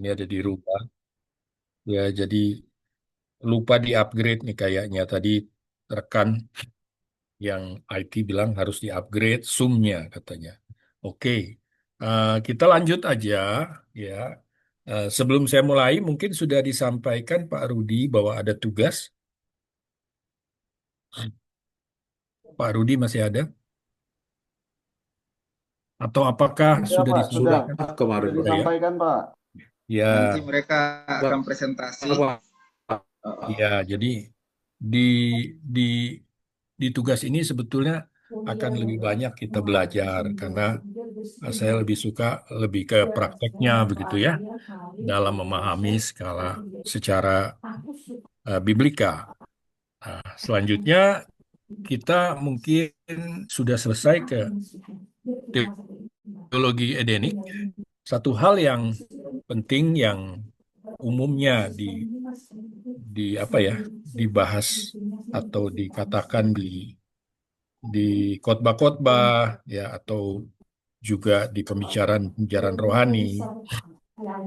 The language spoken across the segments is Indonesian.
ini ada dirubah. Ya, jadi lupa di-upgrade nih kayaknya tadi rekan yang IT bilang harus di-upgrade Zoom-nya katanya. Oke, kita lanjut aja ya. Sebelum saya mulai, mungkin sudah disampaikan Pak Rudi bahwa ada tugas. Pak Rudi masih ada? Atau apakah Ya sudah Pak, sudah. Sudah disampaikan? kemarin, Sudah Pak. Ya, disampaikan Pak. Nanti ya, mereka akan presentasi. ya. Jadi di di di tugas ini sebetulnya akan lebih banyak kita belajar karena saya lebih suka lebih ke prakteknya begitu ya dalam memahami skala secara biblika. Selanjutnya kita mungkin sudah selesai ke teologi edenik. Satu hal yang penting yang umumnya di apa ya dibahas atau dikatakan di khotbah-khotbah ya atau juga di pembicaraan-pembicaraan rohani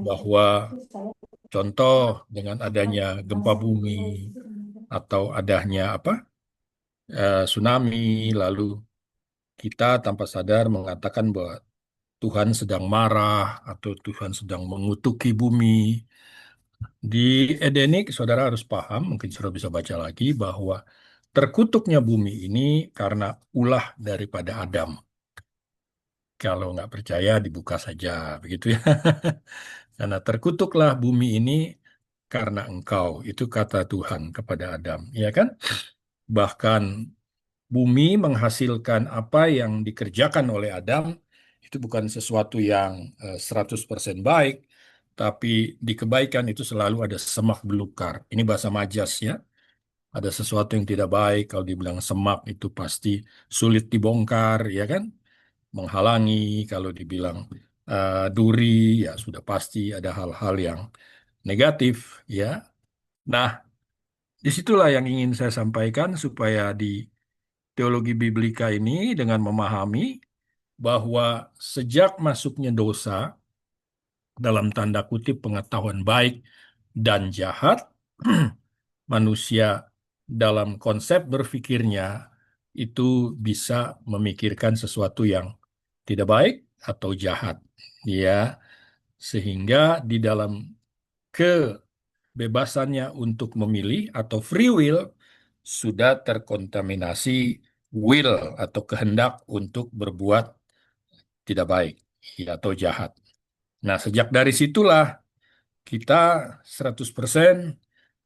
bahwa contoh dengan adanya gempa bumi atau adanya tsunami lalu kita tanpa sadar mengatakan bahwa Tuhan sedang marah atau Tuhan sedang mengutuki bumi. Di Edenik, saudara harus paham, mungkin saudara bisa baca lagi, bahwa terkutuknya bumi ini karena ulah daripada Adam. Kalau nggak percaya, dibuka saja, begitu ya. Karena terkutuklah bumi ini karena engkau, itu kata Tuhan kepada Adam, ya kan? Bahkan bumi menghasilkan apa yang dikerjakan oleh Adam, itu bukan sesuatu yang 100% baik, tapi di kebaikan itu selalu ada semak belukar. Ini bahasa majas ya. Ada sesuatu yang tidak baik, kalau dibilang semak itu pasti sulit dibongkar, ya kan? Menghalangi, kalau dibilang duri, ya sudah pasti ada hal-hal yang negatif, ya. Nah, disitulah yang ingin saya sampaikan supaya di teologi biblika ini dengan memahami bahwa sejak masuknya dosa dalam tanda kutip pengetahuan baik dan jahat, manusia dalam konsep berpikirnya itu bisa memikirkan sesuatu yang tidak baik atau jahat, ya, sehingga di dalam kebebasannya untuk memilih atau free will sudah terkontaminasi will atau kehendak untuk berbuat tidak baik ya, atau jahat. Nah, sejak dari situlah kita 100%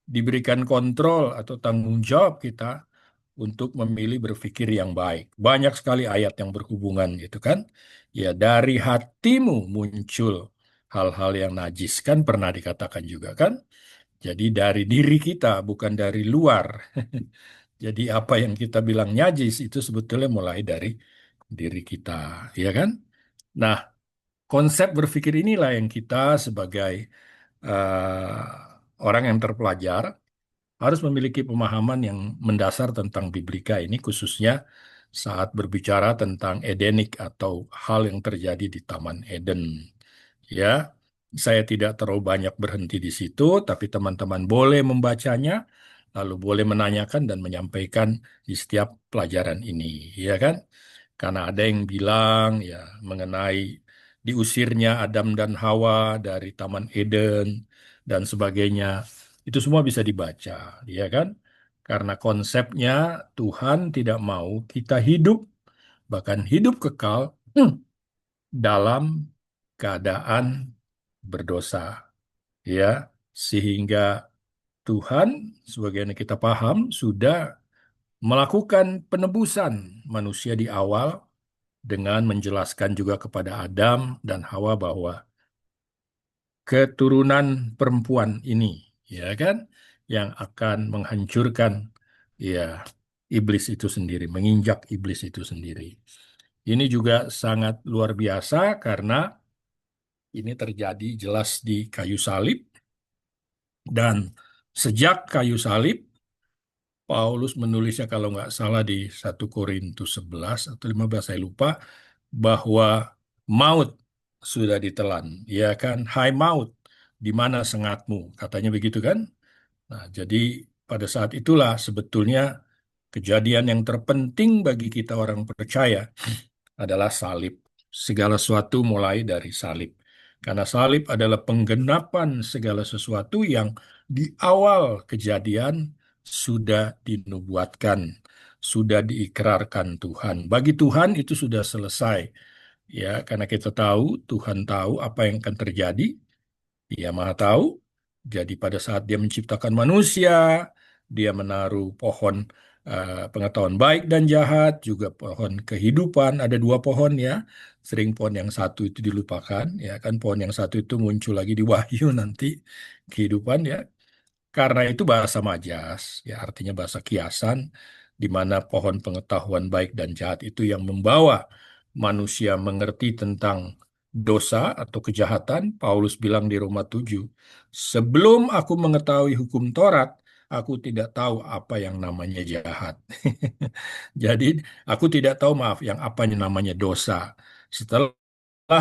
diberikan kontrol atau tanggung jawab kita untuk memilih berpikir yang baik. Banyak sekali ayat yang berhubungan gitu kan. Ya, dari hatimu muncul hal-hal yang najis kan pernah dikatakan juga kan. Jadi dari diri kita bukan dari luar. Jadi apa yang kita bilang najis itu sebetulnya mulai dari diri kita, ya kan? Nah, konsep berpikir inilah yang kita sebagai orang yang terpelajar harus memiliki pemahaman yang mendasar tentang biblika ini, khususnya saat berbicara tentang Edenik atau hal yang terjadi di Taman Eden. Ya, saya tidak terlalu banyak berhenti di situ, tapi teman-teman boleh membacanya, lalu boleh menanyakan dan menyampaikan di setiap pelajaran ini, ya kan? Karena ada yang bilang ya mengenai diusirnya Adam dan Hawa dari Taman Eden dan sebagainya. Itu semua bisa dibaca, ya kan? Karena konsepnya Tuhan tidak mau kita hidup, bahkan hidup kekal dalam keadaan berdosa, ya. Sehingga Tuhan, sebagaimana kita paham, sudah melakukan penebusan manusia di awal dengan menjelaskan juga kepada Adam dan Hawa bahwa keturunan perempuan ini, ya kan, yang akan menghancurkan ya iblis itu sendiri, menginjak iblis itu sendiri. Ini juga sangat luar biasa karena ini terjadi jelas di kayu salib dan sejak kayu salib Paulus menulisnya kalau nggak salah di 1 Korintus 11 atau 15 saya lupa bahwa maut sudah ditelan, ya kan? Hai maut, di mana sengatmu? Katanya begitu kan? Nah, jadi pada saat itulah sebetulnya kejadian yang terpenting bagi kita orang percaya adalah salib. Segala sesuatu mulai dari salib. Karena salib adalah penggenapan segala sesuatu yang di awal kejadian sudah dinubuatkan, sudah diikrarkan Tuhan. Bagi Tuhan itu sudah selesai. Ya, karena kita tahu, Tuhan tahu apa yang akan terjadi, Dia Maha Tahu. Jadi pada saat Dia menciptakan manusia, Dia menaruh pohon pengetahuan baik dan jahat, juga pohon kehidupan. Ada dua pohon ya. Sering pohon yang satu itu dilupakan, ya kan pohon yang satu itu muncul lagi di Wahyu nanti kehidupan ya. Karena itu bahasa majas, ya artinya bahasa kiasan, di mana pohon pengetahuan baik dan jahat itu yang membawa manusia mengerti tentang dosa atau kejahatan. Paulus bilang di Roma 7, sebelum aku mengetahui hukum Taurat, aku tidak tahu apa yang namanya jahat. Jadi aku tidak tahu, maaf, yang apa yang namanya dosa. Setelah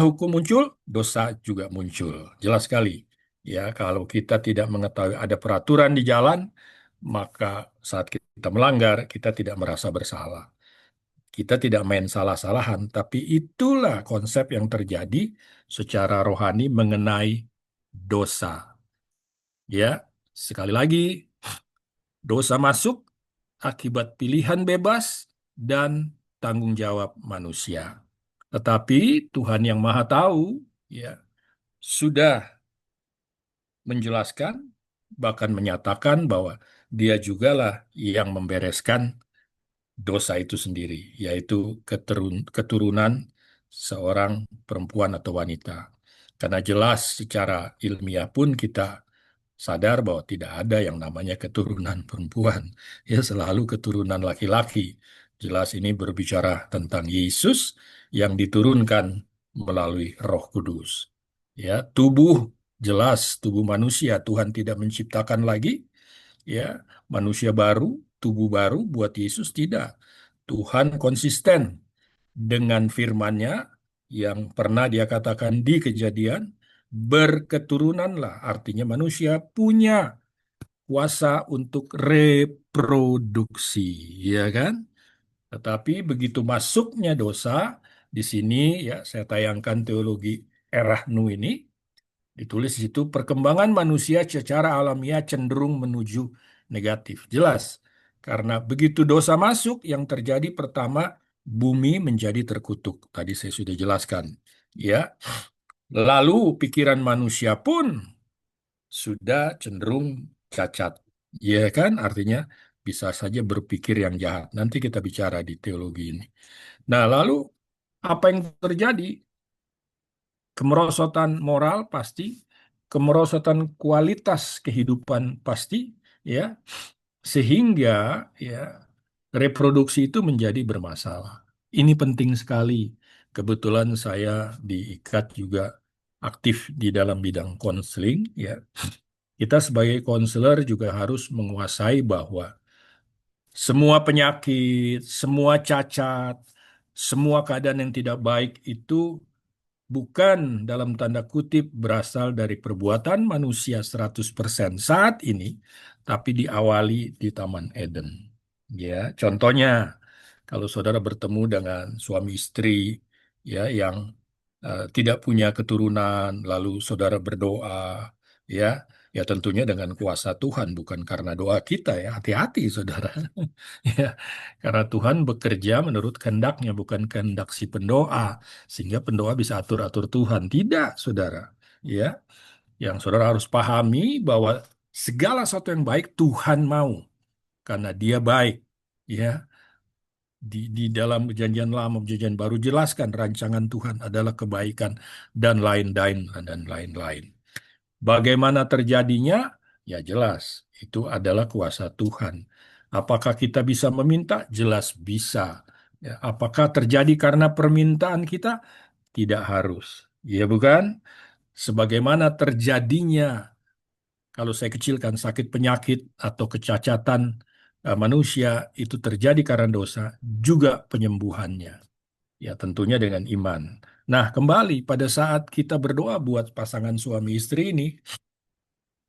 hukum muncul, dosa juga muncul. Jelas sekali. Ya, kalau kita tidak mengetahui ada peraturan di jalan, maka saat kita melanggar, kita tidak merasa bersalah. Kita tidak main salah-salahan, tapi itulah konsep yang terjadi secara rohani mengenai dosa. Ya, sekali lagi, dosa masuk akibat pilihan bebas dan tanggung jawab manusia. Tetapi Tuhan yang Maha Tahu, ya, sudah menjelaskan, bahkan menyatakan bahwa Dia jugalah yang membereskan dosa itu sendiri, yaitu keturunan seorang perempuan atau wanita. Karena jelas secara ilmiah pun kita sadar bahwa tidak ada yang namanya keturunan perempuan, ya selalu keturunan laki-laki. Jelas ini berbicara tentang Yesus yang diturunkan melalui Roh Kudus. Ya, tubuh jelas tubuh manusia Tuhan tidak menciptakan lagi, ya manusia baru, tubuh baru buat Yesus tidak. Tuhan konsisten dengan firman-Nya yang pernah Dia katakan di Kejadian, berketurunanlah, artinya manusia punya kuasa untuk reproduksi, ya kan? Tetapi begitu masuknya dosa, di sini ya saya tayangkan teologi Erasmus ini, ditulis di situ perkembangan manusia secara alamiah cenderung menuju negatif. Jelas, karena begitu dosa masuk, yang terjadi pertama bumi menjadi terkutuk. Tadi saya sudah jelaskan. Ya, lalu pikiran manusia pun sudah cenderung cacat. Ya kan? Artinya bisa saja berpikir yang jahat. Nanti kita bicara di teologi ini. Nah, lalu apa yang terjadi? Kemerosotan moral pasti, kemerosotan kualitas kehidupan pasti, ya, sehingga ya reproduksi itu menjadi bermasalah. Ini penting sekali. Kebetulan saya diikat juga aktif di dalam bidang konseling, ya. Kita sebagai konselor juga harus menguasai bahwa semua penyakit, semua cacat, semua keadaan yang tidak baik itu bukan dalam tanda kutip berasal dari perbuatan manusia 100% saat ini, tapi diawali di Taman Eden. Ya, contohnya kalau saudara bertemu dengan suami istri ya yang tidak punya keturunan, lalu saudara berdoa, ya, ya tentunya dengan kuasa Tuhan, bukan karena doa kita ya. Hati-hati, saudara. Ya, karena Tuhan bekerja menurut kehendaknya, bukan kehendak si pendoa, sehingga pendoa bisa atur-atur Tuhan. Tidak, saudara. Ya, yang saudara harus pahami bahwa segala sesuatu yang baik Tuhan mau, karena Dia baik. Ya, di dalam perjanjian lama, perjanjian baru jelaskan rancangan Tuhan adalah kebaikan dan lain-lain dan lain-lain. Bagaimana terjadinya? Ya jelas, itu adalah kuasa Tuhan. Apakah kita bisa meminta? Jelas bisa. Ya, apakah terjadi karena permintaan kita? Tidak harus. Ya bukan? Sebagaimana terjadinya, kalau saya kecilkan sakit penyakit atau kecacatan manusia itu terjadi karena dosa, juga penyembuhannya. Ya tentunya dengan iman. Nah, kembali pada saat kita berdoa buat pasangan suami istri ini,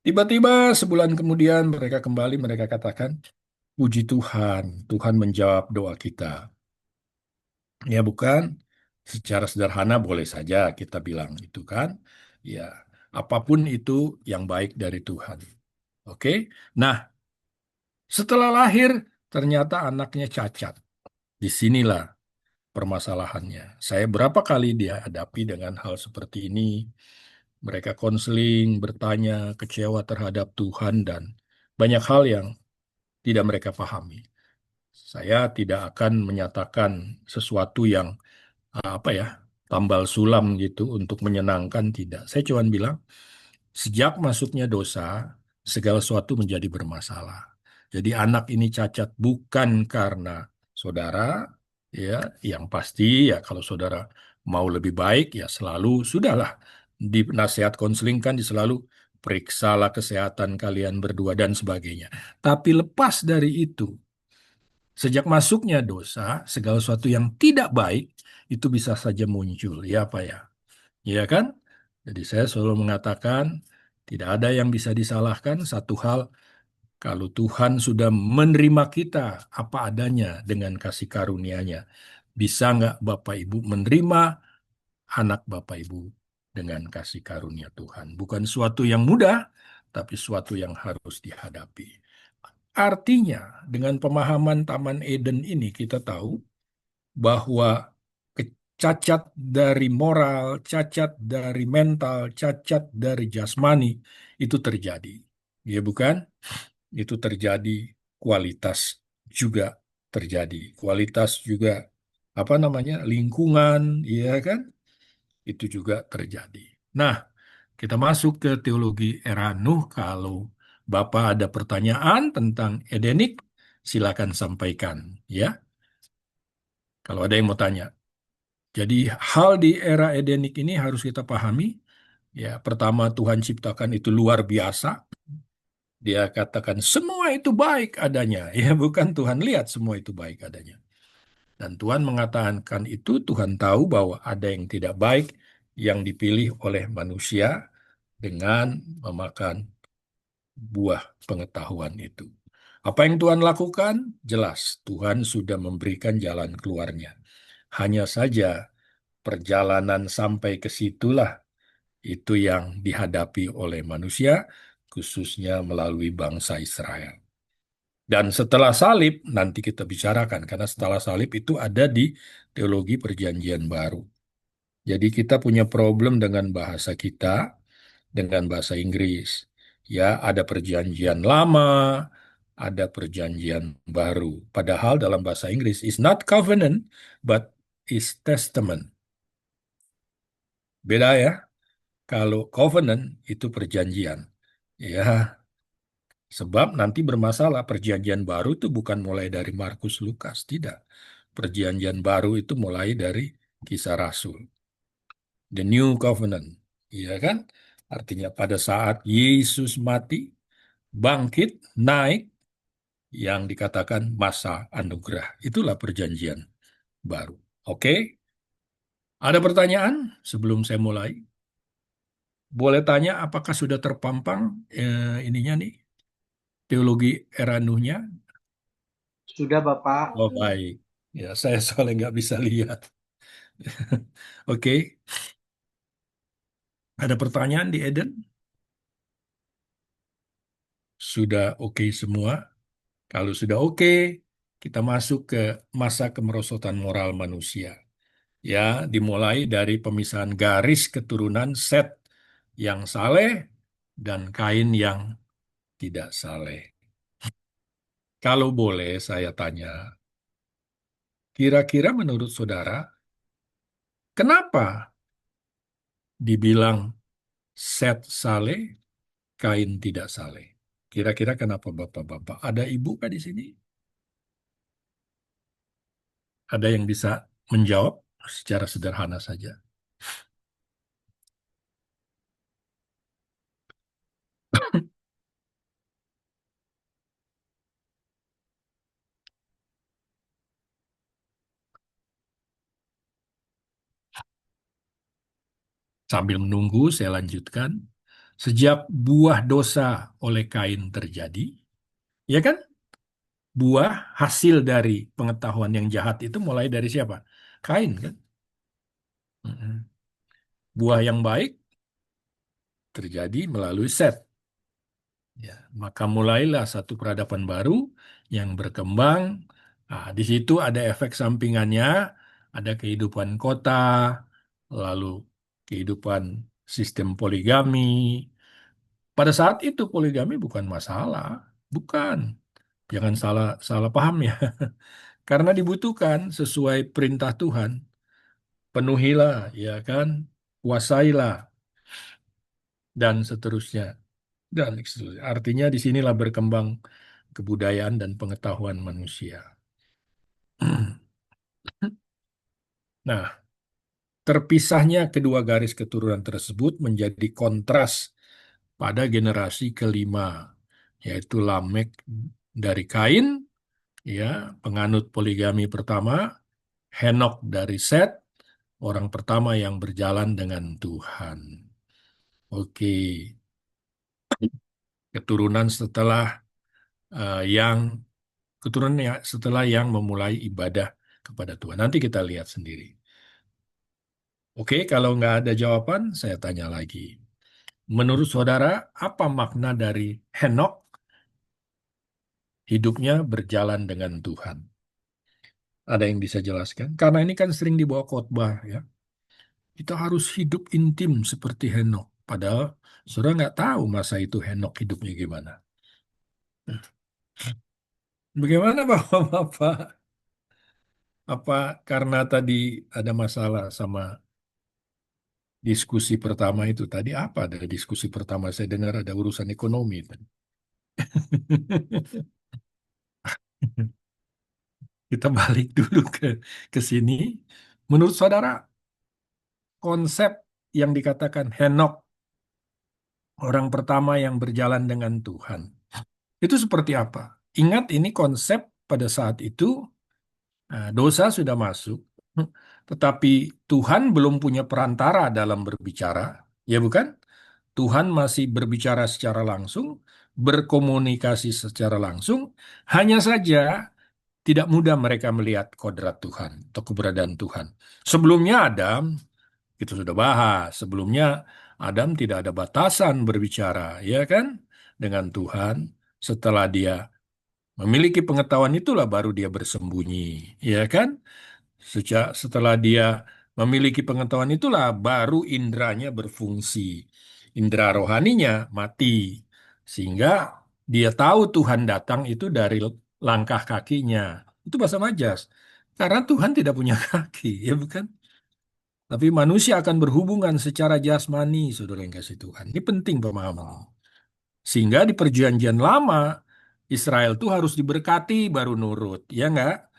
Tiba-tiba sebulan kemudian mereka kembali, mereka katakan, puji Tuhan, Tuhan menjawab doa kita. Ya bukan, secara sederhana boleh saja kita bilang itu kan. Ya, apapun itu yang baik dari Tuhan. Oke. Nah, setelah lahir ternyata anaknya cacat. Disinilah permasalahannya. Saya berapa kali dihadapi dengan hal seperti ini. Mereka konseling, bertanya, kecewa terhadap Tuhan dan banyak hal yang tidak mereka pahami. Saya tidak akan menyatakan sesuatu yang apa ya, tambal sulam gitu untuk menyenangkan, tidak. Saya cuma bilang sejak masuknya dosa segala sesuatu menjadi bermasalah. Jadi anak ini cacat bukan karena saudara, ya, yang pasti ya kalau saudara mau lebih baik ya selalu sudahlah di nasihat konseling kan di selalu periksalah kesehatan kalian berdua dan sebagainya. Tapi lepas dari itu, sejak masuknya dosa, segala sesuatu yang tidak baik itu bisa saja muncul, ya Pak ya. Ya kan? Jadi saya selalu mengatakan tidak ada yang bisa disalahkan. Satu hal, kalau Tuhan sudah menerima kita apa adanya dengan kasih karunia-Nya, bisa nggak Bapak Ibu menerima anak Bapak Ibu dengan kasih karunia Tuhan? Bukan suatu yang mudah, tapi suatu yang harus dihadapi. Artinya, dengan pemahaman Taman Eden ini kita tahu bahwa cacat dari moral, cacat dari mental, cacat dari jasmani itu terjadi. Ya bukan? Itu terjadi, kualitas juga terjadi. Kualitas juga apa namanya? Lingkungan, ya kan? Itu juga terjadi. Nah, kita masuk ke teologi era Nuh. Kalau Bapak ada pertanyaan tentang Edenik, silakan sampaikan ya. Kalau ada yang mau tanya. Jadi hal di era Edenik ini harus kita pahami. Ya, pertama Tuhan ciptakan itu luar biasa. Dia katakan semua itu baik adanya. Ya, bukan Tuhan lihat semua itu baik adanya. Dan Tuhan mengatakan itu, Tuhan tahu bahwa ada yang tidak baik yang dipilih oleh manusia dengan memakan buah pengetahuan itu. Apa yang Tuhan lakukan? Jelas, Tuhan sudah memberikan jalan keluarnya. Hanya saja perjalanan sampai ke situlah itu yang dihadapi oleh manusia, khususnya melalui bangsa Israel. Dan setelah salib, nanti kita bicarakan, karena setelah salib itu ada di teologi perjanjian baru. Jadi kita punya problem dengan bahasa kita, dengan bahasa Inggris. Ya, ada perjanjian lama, ada perjanjian baru. Padahal dalam bahasa Inggris, is not covenant, but is testament. Beda ya. Kalau covenant itu perjanjian. Ya, sebab nanti bermasalah perjanjian baru itu bukan mulai dari Markus Lukas, tidak. Perjanjian baru itu mulai dari Kisah Rasul. The New Covenant, ya kan? Artinya pada saat Yesus mati, bangkit, naik, yang dikatakan masa anugerah. Itulah perjanjian baru. Oke? Ada pertanyaan sebelum saya mulai? Boleh tanya apakah sudah terpampang ininya nih, teologi era Nuhnya? Sudah Bapak. Oh baik, ya saya soalnya nggak bisa lihat. Oke, ada pertanyaan di Eden? Sudah oke semua? Kalau sudah oke, kita masuk ke masa kemerosotan moral manusia. Ya, dimulai dari pemisahan garis keturunan Set yang saleh dan Kain yang tidak saleh. Kalau boleh saya tanya, kira-kira menurut saudara, kenapa dibilang Set saleh, Kain tidak saleh? Kira-kira kenapa Bapak-Bapak? Ada ibu kah di sini? Ada yang bisa menjawab secara sederhana saja. Sambil menunggu, saya lanjutkan. Sejak buah dosa oleh Kain terjadi, ya kan? Buah hasil dari pengetahuan yang jahat itu mulai dari siapa? Kain, kan? Mm-mm. Buah yang baik terjadi melalui Set. Ya, maka mulailah satu peradaban baru yang berkembang. Nah, di situ ada efek sampingannya, ada kehidupan kota, lalu kehidupan sistem poligami. Pada saat itu poligami bukan masalah, bukan. Jangan salah salah paham ya. Karena dibutuhkan sesuai perintah Tuhan. Penuhilah, ya kan? Kuasailah dan seterusnya. Dan seterusnya. Artinya disinilah berkembang kebudayaan dan pengetahuan manusia. Nah, terpisahnya kedua garis keturunan tersebut menjadi kontras pada generasi kelima, yaitu Lamek dari Kain, ya, penganut poligami pertama, Henok dari Set, orang pertama yang berjalan dengan Tuhan. Oke, keturunan setelah yang keturunan setelah yang memulai ibadah kepada Tuhan. Nanti kita lihat sendiri. Oke, kalau nggak ada jawaban, saya tanya lagi. Menurut saudara, apa makna dari Henok hidupnya berjalan dengan Tuhan? Ada yang bisa jelaskan? Karena ini kan sering dibawa khotbah ya. Kita harus hidup intim seperti Henok. Padahal saudara nggak tahu masa itu Henok hidupnya gimana. Bagaimana Bapak-Bapak? Apa karena tadi ada masalah sama diskusi pertama itu? Tadi apa dari diskusi pertama? Saya dengar ada urusan ekonomi tadi. Kita balik dulu ke sini. Menurut saudara, konsep yang dikatakan Henok, orang pertama yang berjalan dengan Tuhan, itu seperti apa? Ingat ini konsep pada saat itu dosa sudah masuk, tetapi Tuhan belum punya perantara dalam berbicara, ya bukan? Tuhan masih berbicara secara langsung, berkomunikasi secara langsung, hanya saja tidak mudah mereka melihat kodrat Tuhan atau keberadaan Tuhan. Sebelumnya Adam, itu sudah bahas, sebelumnya Adam tidak ada batasan berbicara, ya kan? Dengan Tuhan, setelah dia memiliki pengetahuan itulah baru dia bersembunyi, ya kan? Setelah dia memiliki pengetahuan itulah baru indranya berfungsi. Indra rohaninya mati. Sehingga dia tahu Tuhan datang itu dari langkah kakinya. Itu bahasa Majas. Karena Tuhan tidak punya kaki, ya bukan? Tapi manusia akan berhubungan secara jasmani, saudara yang kasih Tuhan. Ini penting pemahaman. Sehingga di perjanjian lama, Israel itu harus diberkati baru nurut. Ya enggak?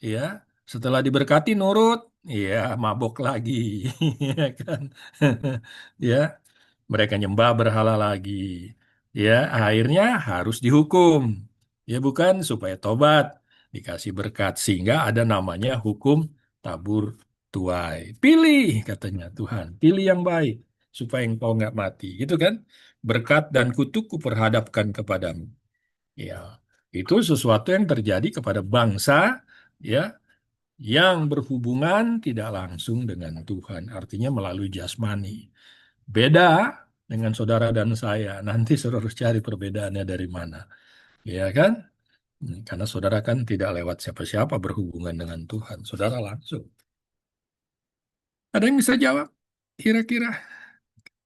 Ya, setelah diberkati nurut, ya mabok lagi, ya kan? Ya, mereka nyembah berhala lagi. Ya, akhirnya harus dihukum. Ya bukan supaya tobat, dikasih berkat sehingga ada namanya hukum tabur tuai. Pilih katanya Tuhan, pilih yang baik supaya engkau nggak mati. Gitu kan? Berkat dan kutuk kuperhadapkan kepadamu. Ya, itu sesuatu yang terjadi kepada bangsa ya yang berhubungan tidak langsung dengan Tuhan, artinya melalui jasmani. Beda dengan saudara dan saya. Nanti saudara harus cari perbedaannya dari mana. Ya kan? Karena saudara kan tidak lewat siapa-siapa berhubungan dengan Tuhan. Saudara langsung. Ada yang bisa jawab? Kira-kira.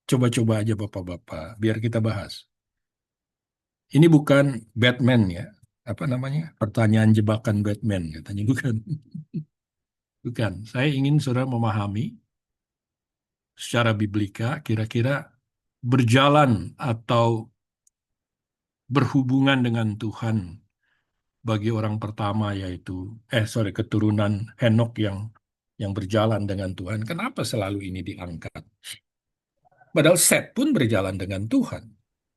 Coba-coba aja Bapak-Bapak, biar kita bahas. Ini bukan Batman ya. Apa namanya? Pertanyaan jebakan Batman katanya. Bukan. Bukan. Saya ingin saudara memahami secara biblika kira-kira berjalan atau berhubungan dengan Tuhan bagi orang pertama yaitu keturunan Henok yang berjalan dengan Tuhan. Kenapa selalu ini diangkat? Padahal Set pun berjalan dengan Tuhan.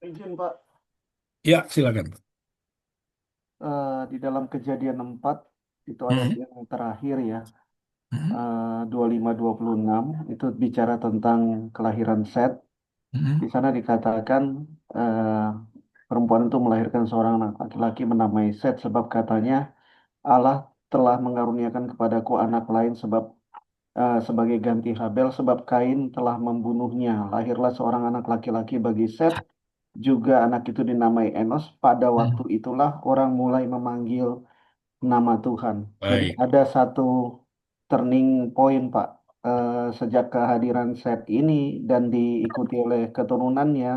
Izin Pak, Ya, silakan. Pak. di dalam Kejadian 4 itu ayat Hmm, yang terakhir ya, hmm, 25-26 itu bicara tentang kelahiran Set. Di Mm-mm. sana dikatakan eh, perempuan itu melahirkan seorang anak laki-laki menamai Set sebab katanya Allah telah mengaruniakan kepadaku anak lain sebab sebagai ganti Habel sebab Kain telah membunuhnya. Lahirlah seorang anak laki-laki bagi Set, juga anak itu dinamai Enos. Pada waktu Mm. itulah orang mulai memanggil nama Tuhan. Jadi Baik. ada satu turning point, Pak. Sejak kehadiran Set ini dan diikuti oleh keturunannya,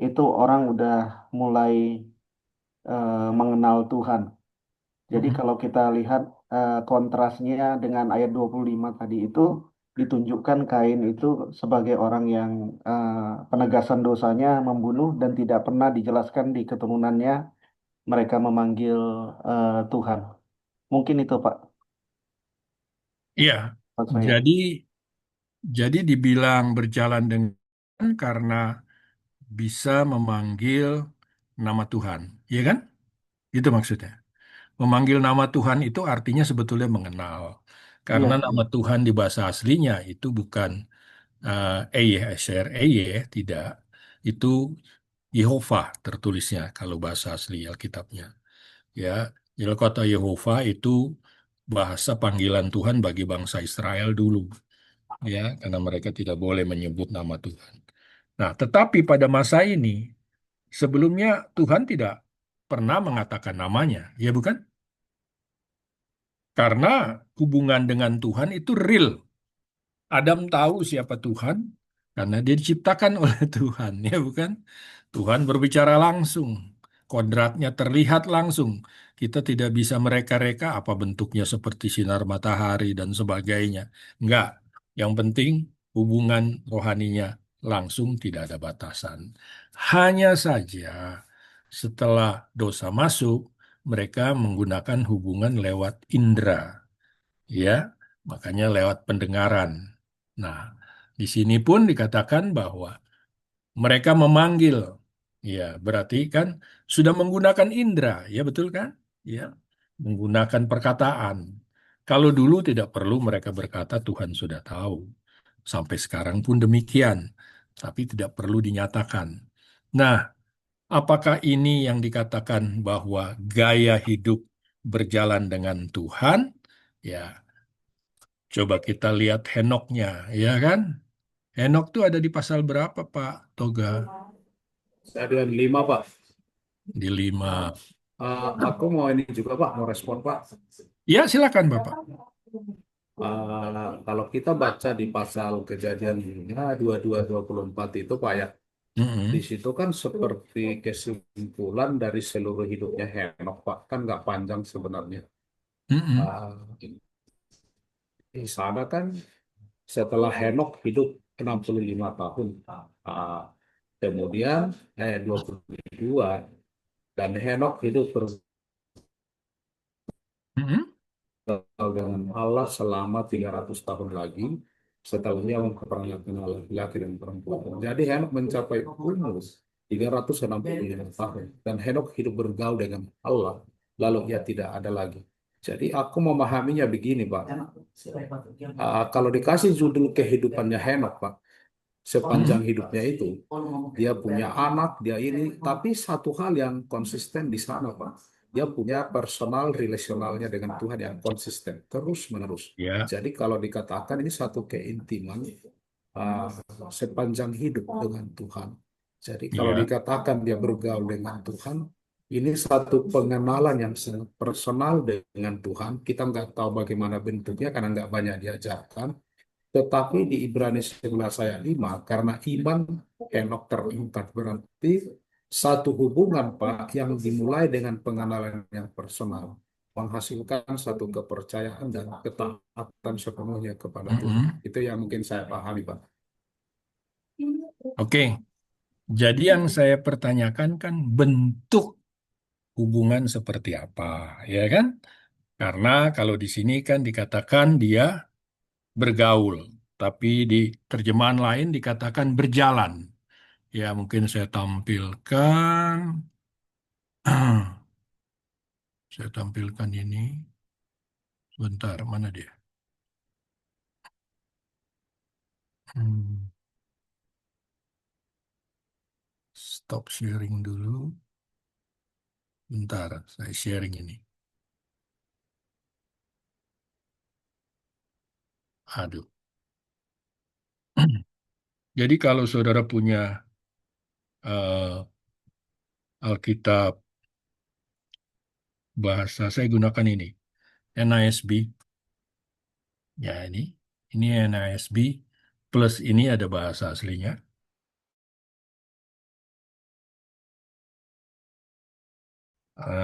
itu orang udah mulai mengenal Tuhan. Jadi Mm-mm. kalau kita lihat kontrasnya dengan ayat 25 tadi itu ditunjukkan Kain itu sebagai orang yang penegasan dosanya membunuh dan tidak pernah dijelaskan di keturunannya mereka memanggil Tuhan. Mungkin itu Pak, Iya. maksud saya. Jadi dibilang berjalan dengan karena bisa memanggil nama Tuhan, ya kan? Itu maksudnya. Memanggil nama Tuhan itu artinya sebetulnya mengenal. Karena Iya, nama Tuhan di bahasa aslinya itu bukan Eye, Eser, Eye, tidak. Itu Yehova tertulisnya kalau bahasa asli Alkitabnya. Ya, jadi kata Yehova itu bahasa panggilan Tuhan bagi bangsa Israel dulu. Ya, karena mereka tidak boleh menyebut nama Tuhan. Nah, tetapi pada masa ini, sebelumnya Tuhan tidak pernah mengatakan namanya, ya bukan? Karena hubungan dengan Tuhan itu real. Adam tahu siapa Tuhan karena dia diciptakan oleh Tuhan, ya bukan? Tuhan berbicara langsung, kodratnya terlihat langsung. Kita tidak bisa mereka-reka apa bentuknya seperti sinar matahari dan sebagainya. Enggak. Yang penting hubungan rohaninya langsung tidak ada batasan. Hanya saja setelah dosa masuk, mereka menggunakan hubungan lewat indera, ya, makanya lewat pendengaran. Nah, di sini pun dikatakan bahwa mereka memanggil, ya, berarti kan sudah menggunakan indera, ya betul kan? Ya, menggunakan perkataan. Kalau dulu tidak perlu mereka berkata Tuhan sudah tahu. Sampai sekarang pun demikian, tapi tidak perlu dinyatakan. Nah, apakah ini yang dikatakan bahwa gaya hidup berjalan dengan Tuhan? Ya, coba kita lihat Henoknya, ya kan? Henok tuh ada di pasal berapa, Pak Toga? Stadion 5, Pak. Di 5. Aku mau ini juga, Pak, mau respon, Pak. Ya, silakan, Bapak. Kalau kita baca di pasal kejadian 22-24 itu, Pak, ya, di Mm-mm. situ kan seperti kesimpulan dari seluruh hidupnya Henok, Pak. Kan nggak panjang sebenarnya. Mm-mm. Ah, di sana kan setelah Henok hidup 65 tahun. Ah, kemudian 22 dan Henok hidup Mm-mm. dengan Allah selama 300 tahun lagi setelah dia memperanakan laki-laki dan perempuan. Jadi Henok mencapai umur 365 tahun dan Henok hidup bergaul dengan Allah lalu ia tidak ada lagi. Jadi aku memahaminya begini, Pak. Kalau dikasih judul kehidupannya Henok, Pak, sepanjang Mm-mm. hidupnya itu dia punya anak, dia ini, tapi satu hal yang konsisten di sana, Pak. Dia punya personal relasionalnya dengan Tuhan yang konsisten, terus menerus. Ya. Jadi kalau dikatakan ini satu keintiman uh, sepanjang hidup dengan Tuhan. Jadi kalau Iya. dikatakan dia bergaul dengan Tuhan, ini satu pengenalan yang sangat personal dengan Tuhan. Kita nggak tahu bagaimana bentuknya karena nggak banyak diajarkan. Tetapi di Ibrani 11 ayat 5, karena iman Henok terangkat. Berarti satu hubungan, Pak, yang dimulai dengan pengenalan yang personal. Menghasilkan satu kepercayaan dan ketaatan sepenuhnya kepada Tuhan. Mm-mm. Itu yang mungkin saya pahami, Pak. Oke. Jadi yang saya pertanyakan kan bentuk hubungan seperti apa, ya kan? Karena kalau di sini kan dikatakan dia bergaul, tapi di terjemahan lain dikatakan berjalan. Ya, mungkin saya tampilkan. Saya tampilkan ini. Sebentar, mana dia? Hmm. stop sharing dulu. Bentar, saya sharing ini. Aduh. Jadi kalau saudara punya eh, Alkitab bahasa, saya gunakan ini. NASB. Ya ini NASB. Plus ini ada bahasa aslinya.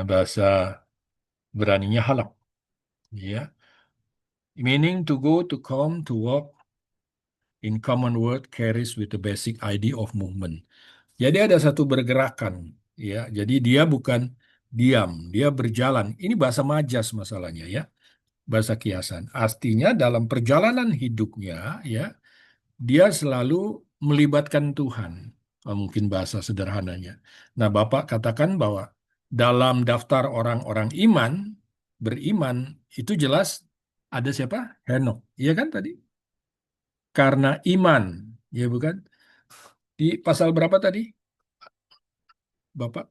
Bahasa beraninya halak. Ya. Meaning to go, to come, to walk in common word carries with the basic idea of movement. Jadi ada satu bergerakan, ya. Jadi dia bukan diam, dia berjalan. Ini bahasa majas masalahnya, ya. Bahasa kiasan. Artinya dalam perjalanan hidupnya, ya, dia selalu melibatkan Tuhan. Mungkin bahasa sederhananya. Nah, Bapak katakan bahwa dalam daftar orang-orang iman, beriman, itu jelas ada siapa? Henok. Iya kan tadi? Karena iman, ya bukan? Di pasal berapa tadi, Bapak?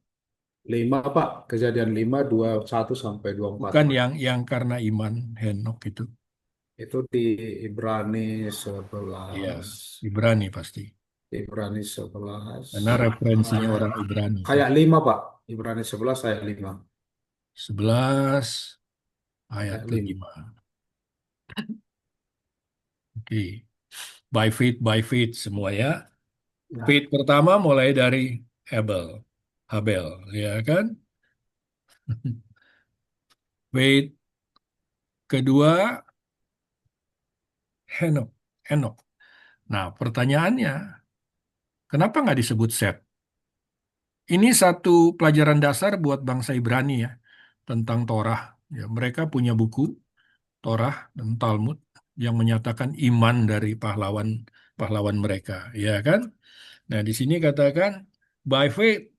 5 Pak, Kejadian 5, 21 sampai 24 Bukan Pak. yang karena iman Henok itu. Itu di Ibrani Iya, 11. Ibrani pasti. Ibrani 11. Karena referensinya orang Ibrani itu. Ayat 5 Pak. Ibrani 11 ayat 5. 11 ayat Ayat 5. kelima. Oke. By faith semua ya. Faith pertama mulai dari Abel. Habel, ya kan? Faith kedua Henok. Henok. Nah, pertanyaannya, kenapa nggak disebut Set? Ini satu pelajaran dasar buat bangsa Ibrani ya, tentang Torah. Ya, mereka punya buku Torah dan Talmud yang menyatakan iman dari pahlawan mereka, ya kan? Nah, di sini katakan by faith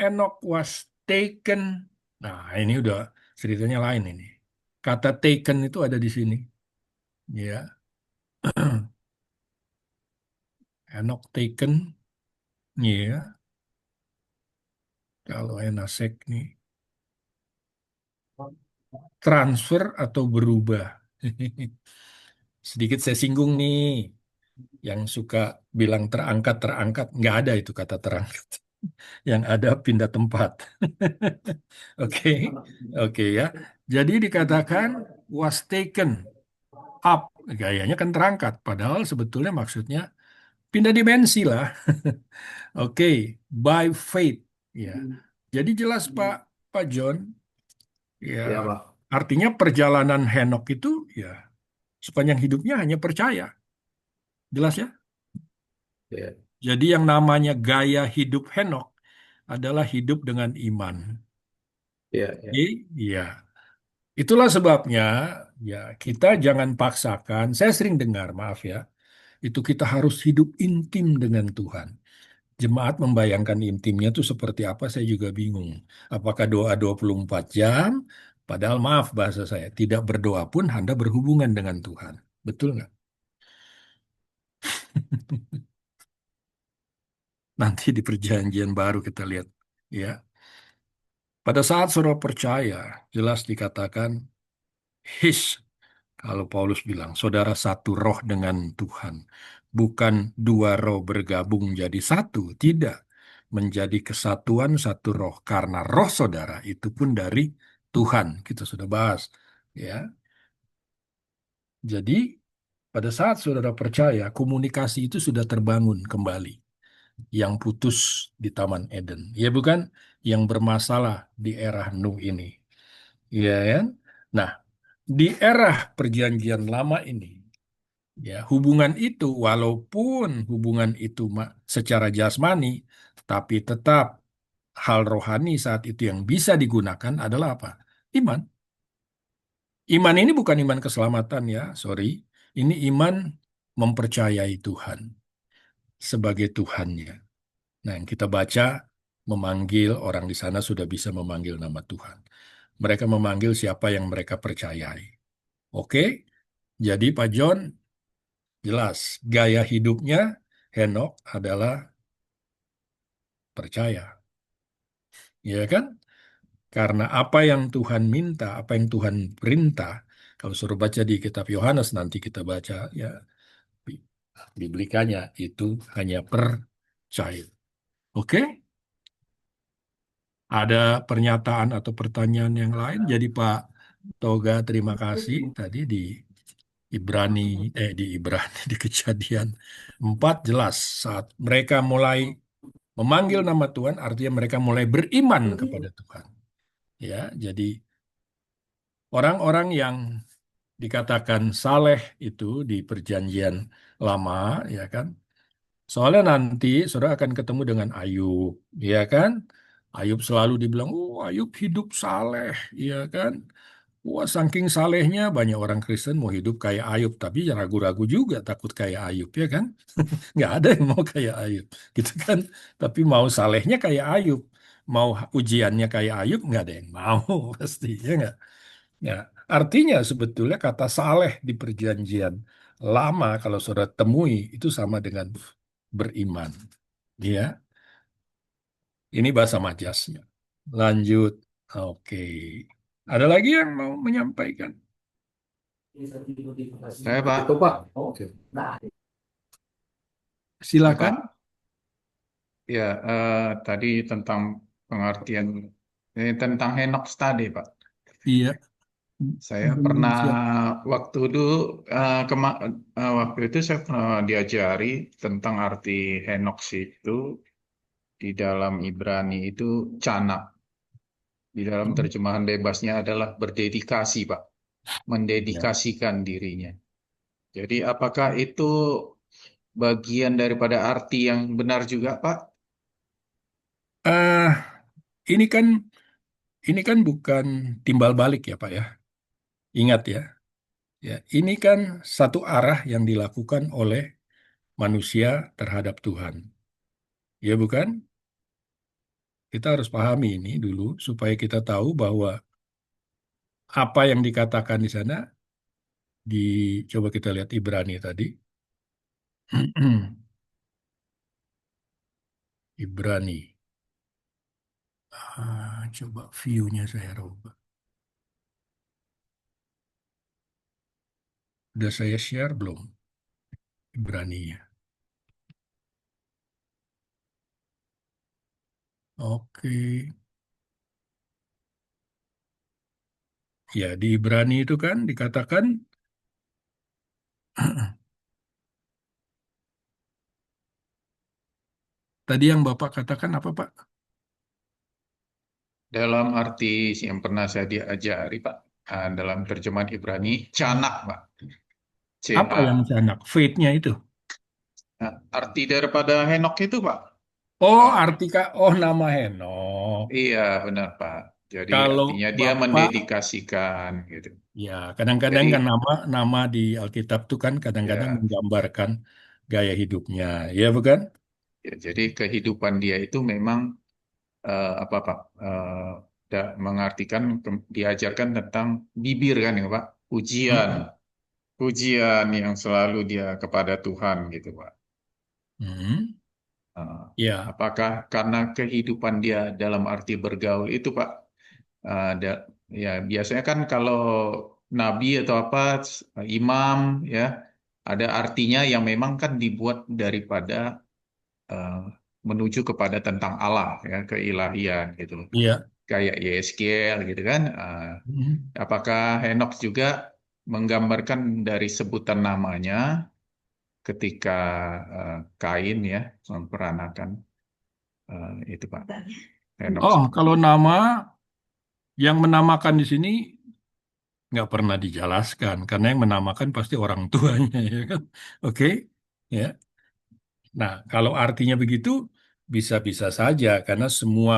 Enoch was taken. Nah, ini udah ceritanya lain ini. Kata taken itu ada di sini, ya. Enoch taken, ya. Kalau enasek nih transfer atau berubah. Sedikit saya singgung nih, yang suka bilang terangkat, nggak ada itu kata terangkat. Yang ada pindah tempat. Oke, oke ya. Jadi dikatakan was taken up, gayanya kan terangkat. Padahal sebetulnya maksudnya pindah dimensi lah. Oke, by faith. Ya, jadi jelas Pak John. Ya, Ya Pak. artinya perjalanan Henok itu ya sepanjang hidupnya hanya percaya. Jelas ya? Ya, Jadi yang namanya gaya hidup Henok adalah hidup dengan iman. ya, ya, Iya, itulah sebabnya ya kita jangan paksakan. Saya sering dengar, maaf ya, itu kita harus hidup intim dengan Tuhan. Jemaat membayangkan intimnya itu seperti apa, saya juga bingung. Apakah doa 24 jam? Padahal maaf bahasa saya, tidak berdoa pun Anda berhubungan dengan Tuhan. Betul nggak? Nanti di perjanjian baru kita lihat. Ya, pada saat saudara percaya, jelas dikatakan his. Kalau Paulus bilang, saudara satu roh dengan Tuhan. Bukan dua roh bergabung jadi satu. Tidak. Menjadi kesatuan satu roh. Karena roh saudara itu pun dari Tuhan. Kita sudah bahas. Ya. Jadi, pada saat saudara percaya, komunikasi itu sudah terbangun kembali. Yang putus di Taman Eden. Ya bukan? Yang bermasalah di era Nuh ini. Ya kan? Nah, di era perjanjian lama ini, ya, hubungan itu walaupun hubungan itu secara jasmani, tapi tetap hal rohani saat itu yang bisa digunakan adalah apa? Iman. Iman ini bukan iman keselamatan ya, sorry. Ini iman mempercayai Tuhan sebagai Tuhannya. Nah, yang kita baca memanggil orang di sana sudah bisa memanggil nama Tuhan. Mereka memanggil siapa yang mereka percayai. Oke? Jadi Pak John jelas gaya hidupnya Henok adalah percaya. Ya kan? Karena apa yang Tuhan minta, apa yang Tuhan perintah, kalau suruh baca di kitab Yohanes nanti kita baca ya bi- biblikanya itu hanya percaya. Oke? Ada pernyataan atau pertanyaan yang lain? Jadi Pak Toga terima kasih tadi Ibrani di Ibrani di Kejadian 4 jelas saat mereka mulai memanggil nama Tuhan artinya mereka mulai beriman kepada Tuhan. Ya, jadi orang-orang yang dikatakan saleh itu di perjanjian lama, ya kan? Soalnya nanti saudara akan ketemu dengan Ayub, ya kan? Ayub selalu dibilang, oh Ayub hidup saleh, ya kan? Wah, saking salehnya banyak orang Kristen mau hidup kayak Ayub, tapi ya ragu-ragu juga takut kayak Ayub, ya kan? Nggak ada yang mau kayak Ayub, gitu kan? Tapi mau salehnya kayak Ayub, mau ujiannya kayak Ayub, nggak ada yang mau pasti, ya nggak? Ya, artinya sebetulnya kata saleh di perjanjian lama kalau saudara temui itu sama dengan beriman. Ya, ini bahasa majasnya. Lanjut. Oke. Ada lagi yang mau menyampaikan? Saya Pak, Begitu, Pak. Oke. ya Silakan. Pak, ya tadi tentang pengertian tentang Henoks tadi Pak. Iya, Saya belum pernah siap. waktu dulu waktu itu saya pernah diajari tentang arti Henoks itu di dalam Ibrani itu canak. Di dalam terjemahan bebasnya adalah berdedikasi Pak, Ya. mendedikasikan dirinya. Jadi apakah itu bagian daripada arti yang benar juga Pak? Ah, ini kan bukan timbal balik ya, Pak ya. Ingat ya. Ya, ini kan satu arah yang dilakukan oleh manusia terhadap Tuhan. Ya bukan? Kita harus pahami ini dulu supaya kita tahu bahwa apa yang dikatakan di sana coba kita lihat Ibrani tadi. Ibrani. Coba view-nya saya rubah. Udah saya share belum Ibrani-nya? Oke. Ya, di Ibrani itu kan dikatakan tadi yang Bapak katakan apa, Pak? Dalam arti yang pernah saya diajari, Pak, dalam terjemahan Ibrani, canak, Pak, Apa yang CA. canak? Faith-nya itu. Nah, arti daripada Henok itu, Pak. Oh, Ah, oh nama Henok. iya, benar, Pak. Jadi Kalau artinya dia Bapak mendedikasikan, gitu. ya, kadang-kadang kan Jadi, nama di Alkitab tuh kan kadang-kadang ya, menggambarkan gaya hidupnya, ya bukan? jadi kehidupan dia itu memang apa, Pak? Mengartikan, diajarkan tentang bibir kan, ya, Pak? Ujian, Mm-mm. ujian yang selalu dia kepada Tuhan, gitu, Pak. Mm-mm. Eh, Ya, Apakah karena kehidupan dia dalam arti bergaul itu, Pak? Ya biasanya kan kalau nabi atau apa, imam, ya, ada artinya yang memang kan dibuat daripada eh, menuju kepada tentang Allah, ya, keilahian gitu. iya. Kayak Yeskiel gitu kan. Mm. Apakah Henok juga menggambarkan dari sebutan namanya ketika Kain ya memperanakan itu Pak, Lennox Oh, itu. kalau nama yang menamakan di sini nggak pernah dijelaskan karena yang menamakan pasti orang tuanya, ya kan? Oke, ya. Nah, kalau artinya begitu bisa-bisa saja karena semua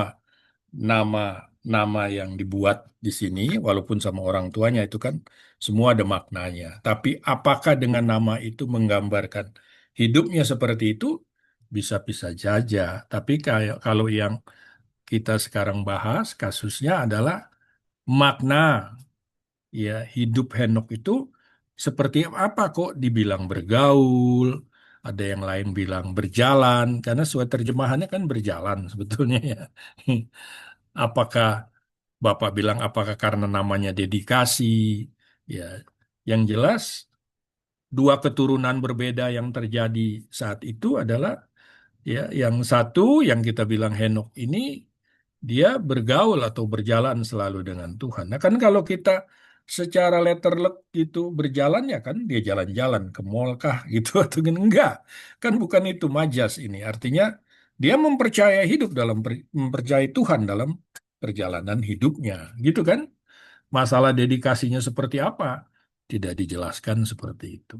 nama-nama yang dibuat di sini, walaupun sama orang tuanya itu kan semua ada maknanya. Tapi apakah dengan nama itu menggambarkan hidupnya seperti itu? Bisa-bisa saja. Tapi kayak kalau yang kita sekarang bahas kasusnya adalah makna ya hidup Henok itu seperti apa kok dibilang bergaul, ada yang lain bilang berjalan, karena sesuai terjemahannya kan berjalan sebetulnya ya. Apakah Bapak bilang apakah karena namanya dedikasi? Ya, yang jelas dua keturunan berbeda yang terjadi saat itu adalah ya, yang satu yang kita bilang Henok ini dia bergaul atau berjalan selalu dengan Tuhan. Nah kan kalau kita secara letterlek gitu berjalan ya kan dia jalan-jalan ke mall kah gitu atau enggak. Kan bukan itu majas ini. Artinya dia mempercayai hidup dalam mempercayai Tuhan dalam perjalanan hidupnya. Gitu kan? Masalah dedikasinya seperti apa? Tidak dijelaskan seperti itu.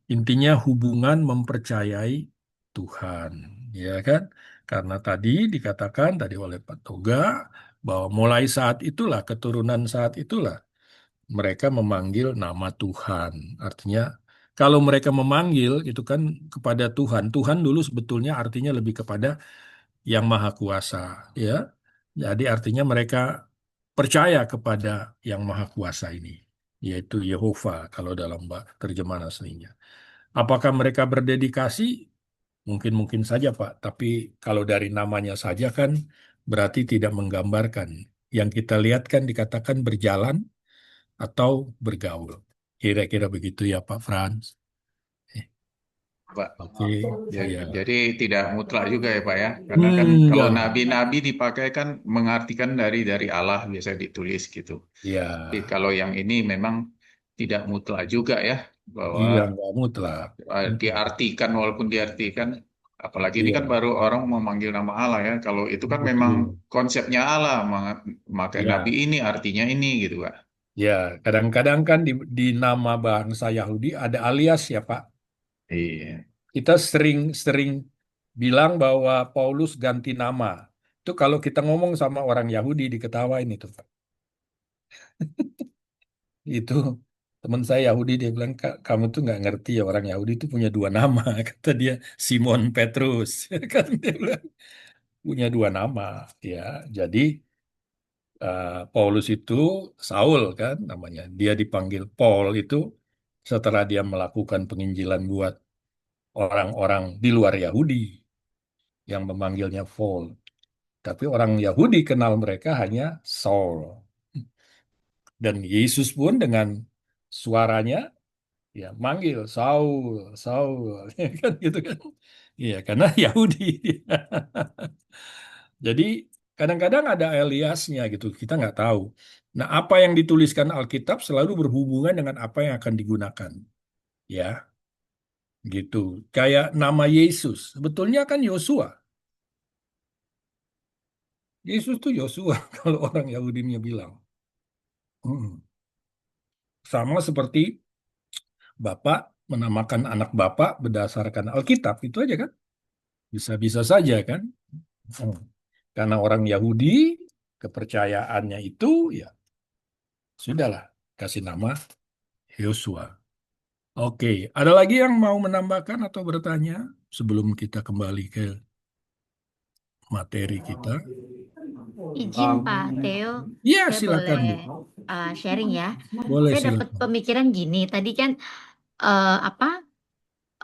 Intinya hubungan mempercayai Tuhan, ya kan? Karena tadi dikatakan tadi oleh Pak Toga bahwa mulai saat itulah, keturunan saat itulah mereka memanggil nama Tuhan. Artinya kalau mereka memanggil itu kan kepada Tuhan. Tuhan dulu sebetulnya artinya lebih kepada yang maha kuasa, ya. Jadi artinya mereka percaya kepada yang maha kuasa ini, yaitu Yehova kalau dalam terjemahan aslinya. Apakah mereka berdedikasi? Mungkin-mungkin saja, Pak. Tapi kalau dari namanya saja kan berarti tidak menggambarkan. Yang kita lihat kan dikatakan berjalan atau bergaul. Kira-kira begitu ya, Pak Franz. Eh, Pak. Oke, ya. Jadi tidak mutlak juga ya Pak ya, karena kan kalau Enggak. nabi-nabi dipakai kan mengartikan dari Allah biasa ditulis gitu. Tapi Ya, kalau yang ini memang tidak mutlak juga ya, bahwa iya, enggak mutlak. diartikan walaupun diartikan, apalagi ini kan Iya, baru orang memanggil nama Allah ya. Kalau itu kan memang betul. konsepnya Allah, memakai nabi Ya, ini artinya ini gitu Pak. ya. Kadang-kadang kan di nama bangsa Yahudi ada alias ya, Pak. Iya. Kita sering-sering bilang bahwa Paulus ganti nama. Itu kalau kita ngomong sama orang Yahudi diketawain itu, Pak. Itu teman saya Yahudi dia bilang, "Kak, kamu tuh nggak ngerti ya orang Yahudi itu punya dua nama." Kata dia Simon Petrus. Kan dia bilang punya dua nama. Ya, jadi Paulus itu Saul kan namanya. Dia dipanggil Paul itu setelah dia melakukan penginjilan buat orang-orang di luar Yahudi yang memanggilnya Paul. Tapi orang Yahudi kenal mereka hanya Saul. Dan Yesus pun dengan suaranya ya manggil Saul, Saul, ya kan gitu kan. Iya, karena Yahudi. Jadi kadang-kadang ada aliasnya gitu, kita nggak tahu. Nah, apa yang dituliskan Alkitab selalu berhubungan dengan apa yang akan digunakan. Ya, gitu. Kayak nama Yesus, sebetulnya kan Yosua. Yesus tuh Yosua kalau orang Yahudinya bilang. Mm. Sama seperti Bapak menamakan anak Bapak berdasarkan Alkitab, itu aja kan? Bisa-bisa saja kan? Hmm. Karena orang Yahudi, kepercayaannya itu ya sudahlah, kasih nama Yosua. Oke, ada lagi yang mau menambahkan atau bertanya sebelum kita kembali ke materi kita? Izin Um, Pak Theo, Ya, saya boleh silakan Bu. sharing ya. Boleh Saya dapat silakan. pemikiran gini, tadi kan apa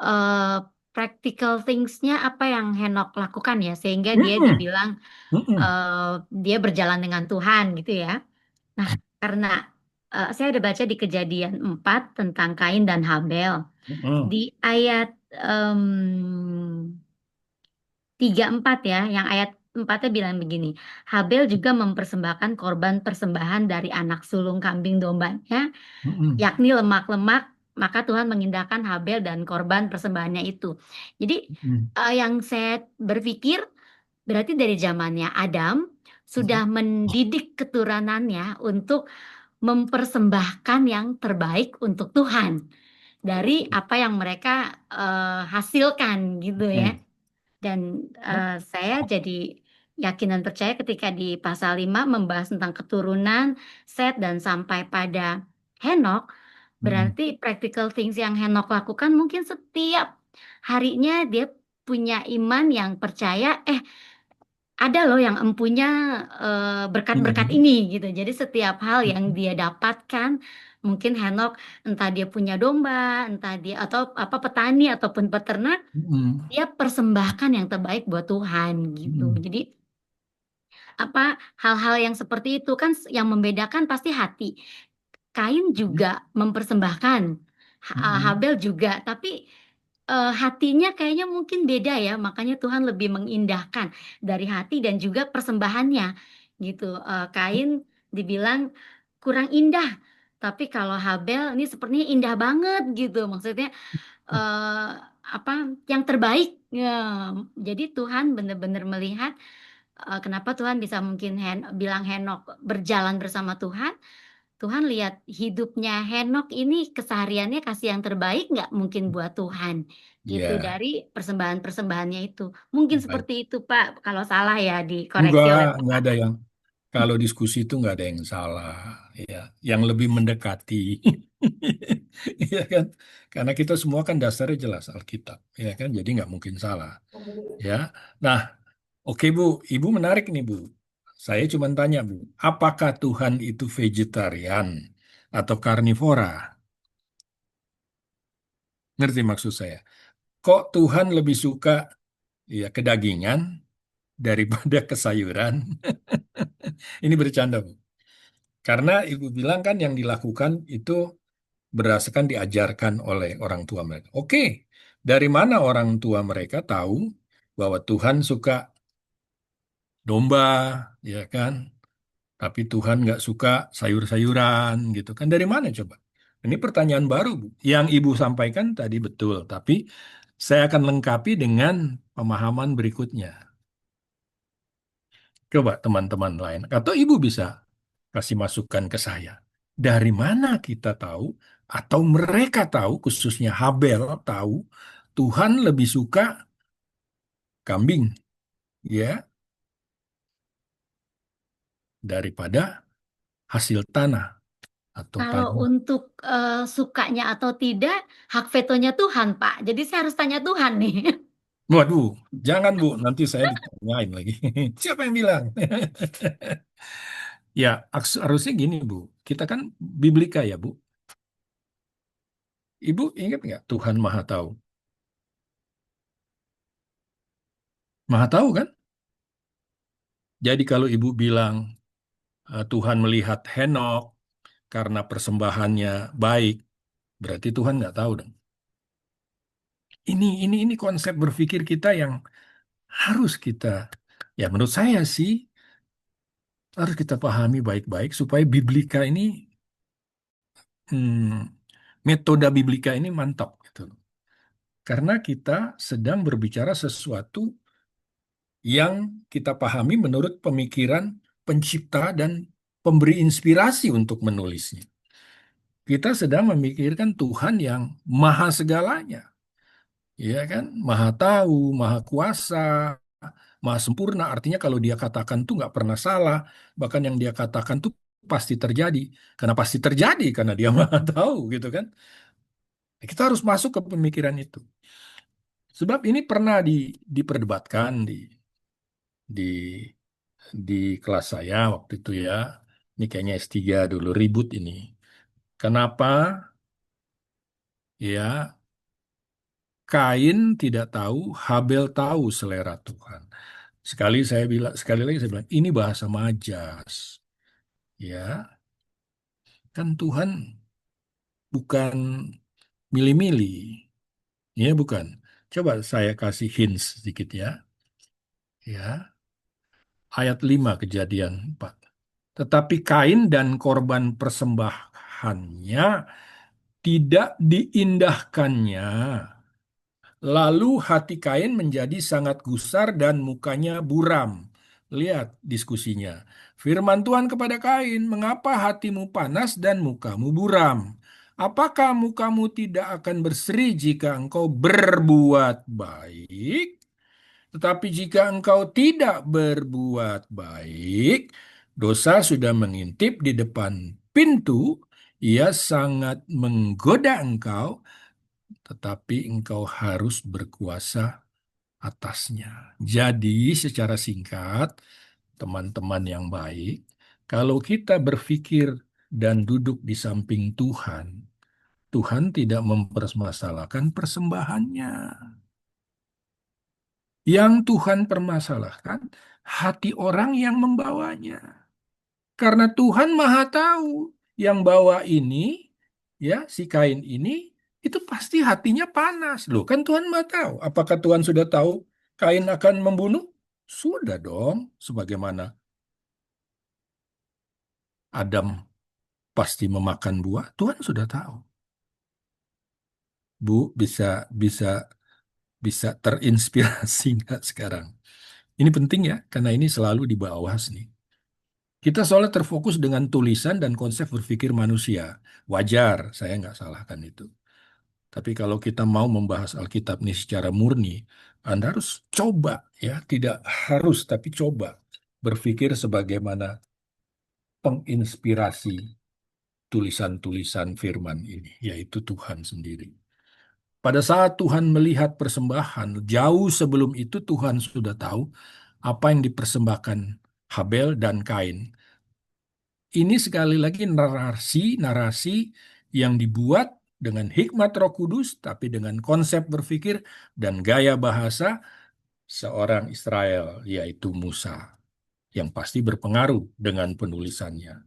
eh, practical things-nya apa yang Henok lakukan ya, sehingga dia Mm-mm, dibilang mm-mm, dia berjalan dengan Tuhan gitu ya. Nah, karena saya ada baca di Kejadian 4 tentang Kain dan Habel. mm-mm, Di ayat 3:4 ya, yang ayat 4-nya bilang begini, Habel juga mempersembahkan korban persembahan dari anak sulung kambing dombanya, mm-mm, yakni lemak-lemak, maka Tuhan mengindahkan Habel dan korban persembahannya itu. Jadi mm-mm, yang saya berpikir berarti dari zamannya Adam sudah mendidik keturunannya untuk mempersembahkan yang terbaik untuk Tuhan dari apa yang mereka hasilkan gitu ya. mm-mm. Dan saya jadi yakin dan percaya ketika di pasal 5 membahas tentang keturunan Set dan sampai pada Henok, Mm-mm. berarti practical things yang Henok lakukan mungkin setiap harinya dia punya iman yang percaya, ada loh yang empunya berkat-berkat Hmm. ini gitu. Jadi setiap hal yang dia dapatkan, mungkin Henok entah dia punya domba, entah dia atau apa petani ataupun peternak, Hmm. dia persembahkan yang terbaik buat Tuhan gitu. Hmm. Jadi apa hal-hal yang seperti itu kan yang membedakan pasti hati. Kain juga mempersembahkan, Hmm. Habel juga, tapi hatinya kayaknya mungkin beda ya, makanya Tuhan lebih mengindahkan dari hati dan juga persembahannya gitu. Kain dibilang kurang indah, tapi kalau Habel ini sepertinya indah banget gitu, maksudnya eh, apa yang terbaik. Ya, jadi Tuhan benar-benar melihat kenapa Tuhan bisa mungkin bilang Henok berjalan bersama Tuhan. Tuhan lihat hidupnya Henok ini kesehariannya kasih yang terbaik nggak mungkin buat Tuhan gitu Ya, dari persembahan-persembahannya itu. Mungkin baik. seperti itu Pak. Kalau salah ya dikoreksi oleh Enggak Bapak. ada yang kalau diskusi itu enggak ada yang salah, ya. Yang lebih mendekati, ya kan? Karena kita semua kan dasarnya jelas Alkitab, ya kan? Jadi nggak mungkin salah, ya. Nah, oke Bu, Ibu menarik nih Bu. Saya cuma tanya Bu, apakah Tuhan itu vegetarian atau karnivora? Ngerti maksud saya? Kok Tuhan lebih suka ya kedagingan daripada kesayuran? Ini bercanda Bu. Karena Ibu bilang kan yang dilakukan itu berdasarkan diajarkan oleh orang tua mereka. Oke, dari mana orang tua mereka tahu bahwa Tuhan suka domba, ya kan? Tapi Tuhan nggak suka sayur-sayuran, gitu kan? Dari mana coba? Ini pertanyaan baru, Bu. Yang Ibu sampaikan tadi betul, tapi saya akan lengkapi dengan pemahaman berikutnya. Coba teman-teman lain, atau Ibu bisa kasih masukan ke saya. Dari mana kita tahu, atau mereka tahu, khususnya Habel tahu, Tuhan lebih suka kambing, ya, daripada hasil tanah atau Kalau panen. untuk sukanya atau tidak, hak vetonya Tuhan, Pak. Jadi saya harus tanya Tuhan nih. Waduh, jangan Bu, nanti saya ditanyain lagi. Siapa yang bilang? Ya, harusnya gini Bu, kita kan Biblika ya Bu. Ibu ingat nggak Tuhan Maha Tahu? Maha Tahu kan? Jadi kalau Ibu bilang Tuhan melihat Henok karena persembahannya baik, berarti Tuhan nggak tahu dong. Ini konsep berpikir kita yang harus kita, ya menurut saya sih harus kita pahami baik-baik supaya Biblika ini, metode Biblika ini mantap gitu. Karena kita sedang berbicara sesuatu yang kita pahami menurut pemikiran pencipta dan pemberi inspirasi untuk menulisnya. Kita sedang memikirkan Tuhan yang maha segalanya. Iya kan? Maha tahu, maha kuasa, maha sempurna. Artinya kalau dia katakan tuh nggak pernah salah. Bahkan yang dia katakan tuh pasti terjadi. Karena pasti terjadi karena dia maha tahu gitu kan. Kita harus masuk ke pemikiran itu. Sebab ini pernah diperdebatkan di di kelas saya waktu itu ya. Ini kayaknya S3 dulu ribut ini. Kenapa ya Kain tidak tahu, Habel tahu selera Tuhan. Sekali lagi saya bilang, ini bahasa majas. Ya, kan Tuhan bukan milih-milih. Ya, bukan. Coba saya kasih hints sedikit ya. Ya, ayat 5 Kejadian 4. Tetapi Kain dan korban persembahannya tidak diindahkannya. Lalu hati Kain menjadi sangat gusar dan mukanya buram. Lihat diskusinya. Firman Tuhan kepada Kain, "Mengapa hatimu panas dan mukamu buram? Apakah mukamu tidak akan berseri jika engkau berbuat baik? Tetapi jika engkau tidak berbuat baik, dosa sudah mengintip di depan pintu, ia sangat menggoda engkau, tetapi engkau harus berkuasa atasnya. Jadi secara singkat, teman-teman yang baik, kalau kita berpikir dan duduk di samping Tuhan, Tuhan tidak mempermasalahkan persembahannya. Yang Tuhan permasalahkan hati orang yang membawanya. Karena Tuhan Maha tahu yang bawa ini, ya, si Kain ini, itu pasti hatinya panas. Loh, kan Tuhan Maha tahu. Apakah Tuhan sudah tahu Kain akan membunuh? Sudah dong, sebagaimana Adam pasti memakan buah, Tuhan sudah tahu. Bu, bisa bisa bisa terinspirasi nggak sekarang? Ini penting ya, karena ini selalu dibahas nih. Kita soalnya terfokus dengan tulisan dan konsep berpikir manusia. Wajar, saya nggak salahkan itu. Tapi kalau kita mau membahas Alkitab ini secara murni, Anda harus coba ya, tidak harus tapi coba berpikir sebagaimana penginspirasi tulisan-tulisan firman ini, yaitu Tuhan sendiri. Pada saat Tuhan melihat persembahan, jauh sebelum itu Tuhan sudah tahu apa yang dipersembahkan Habel dan Kain. Ini sekali lagi narasi-narasi yang dibuat dengan hikmat Roh Kudus, tapi dengan konsep berpikir dan gaya bahasa seorang Israel, yaitu Musa, yang pasti berpengaruh dengan penulisannya.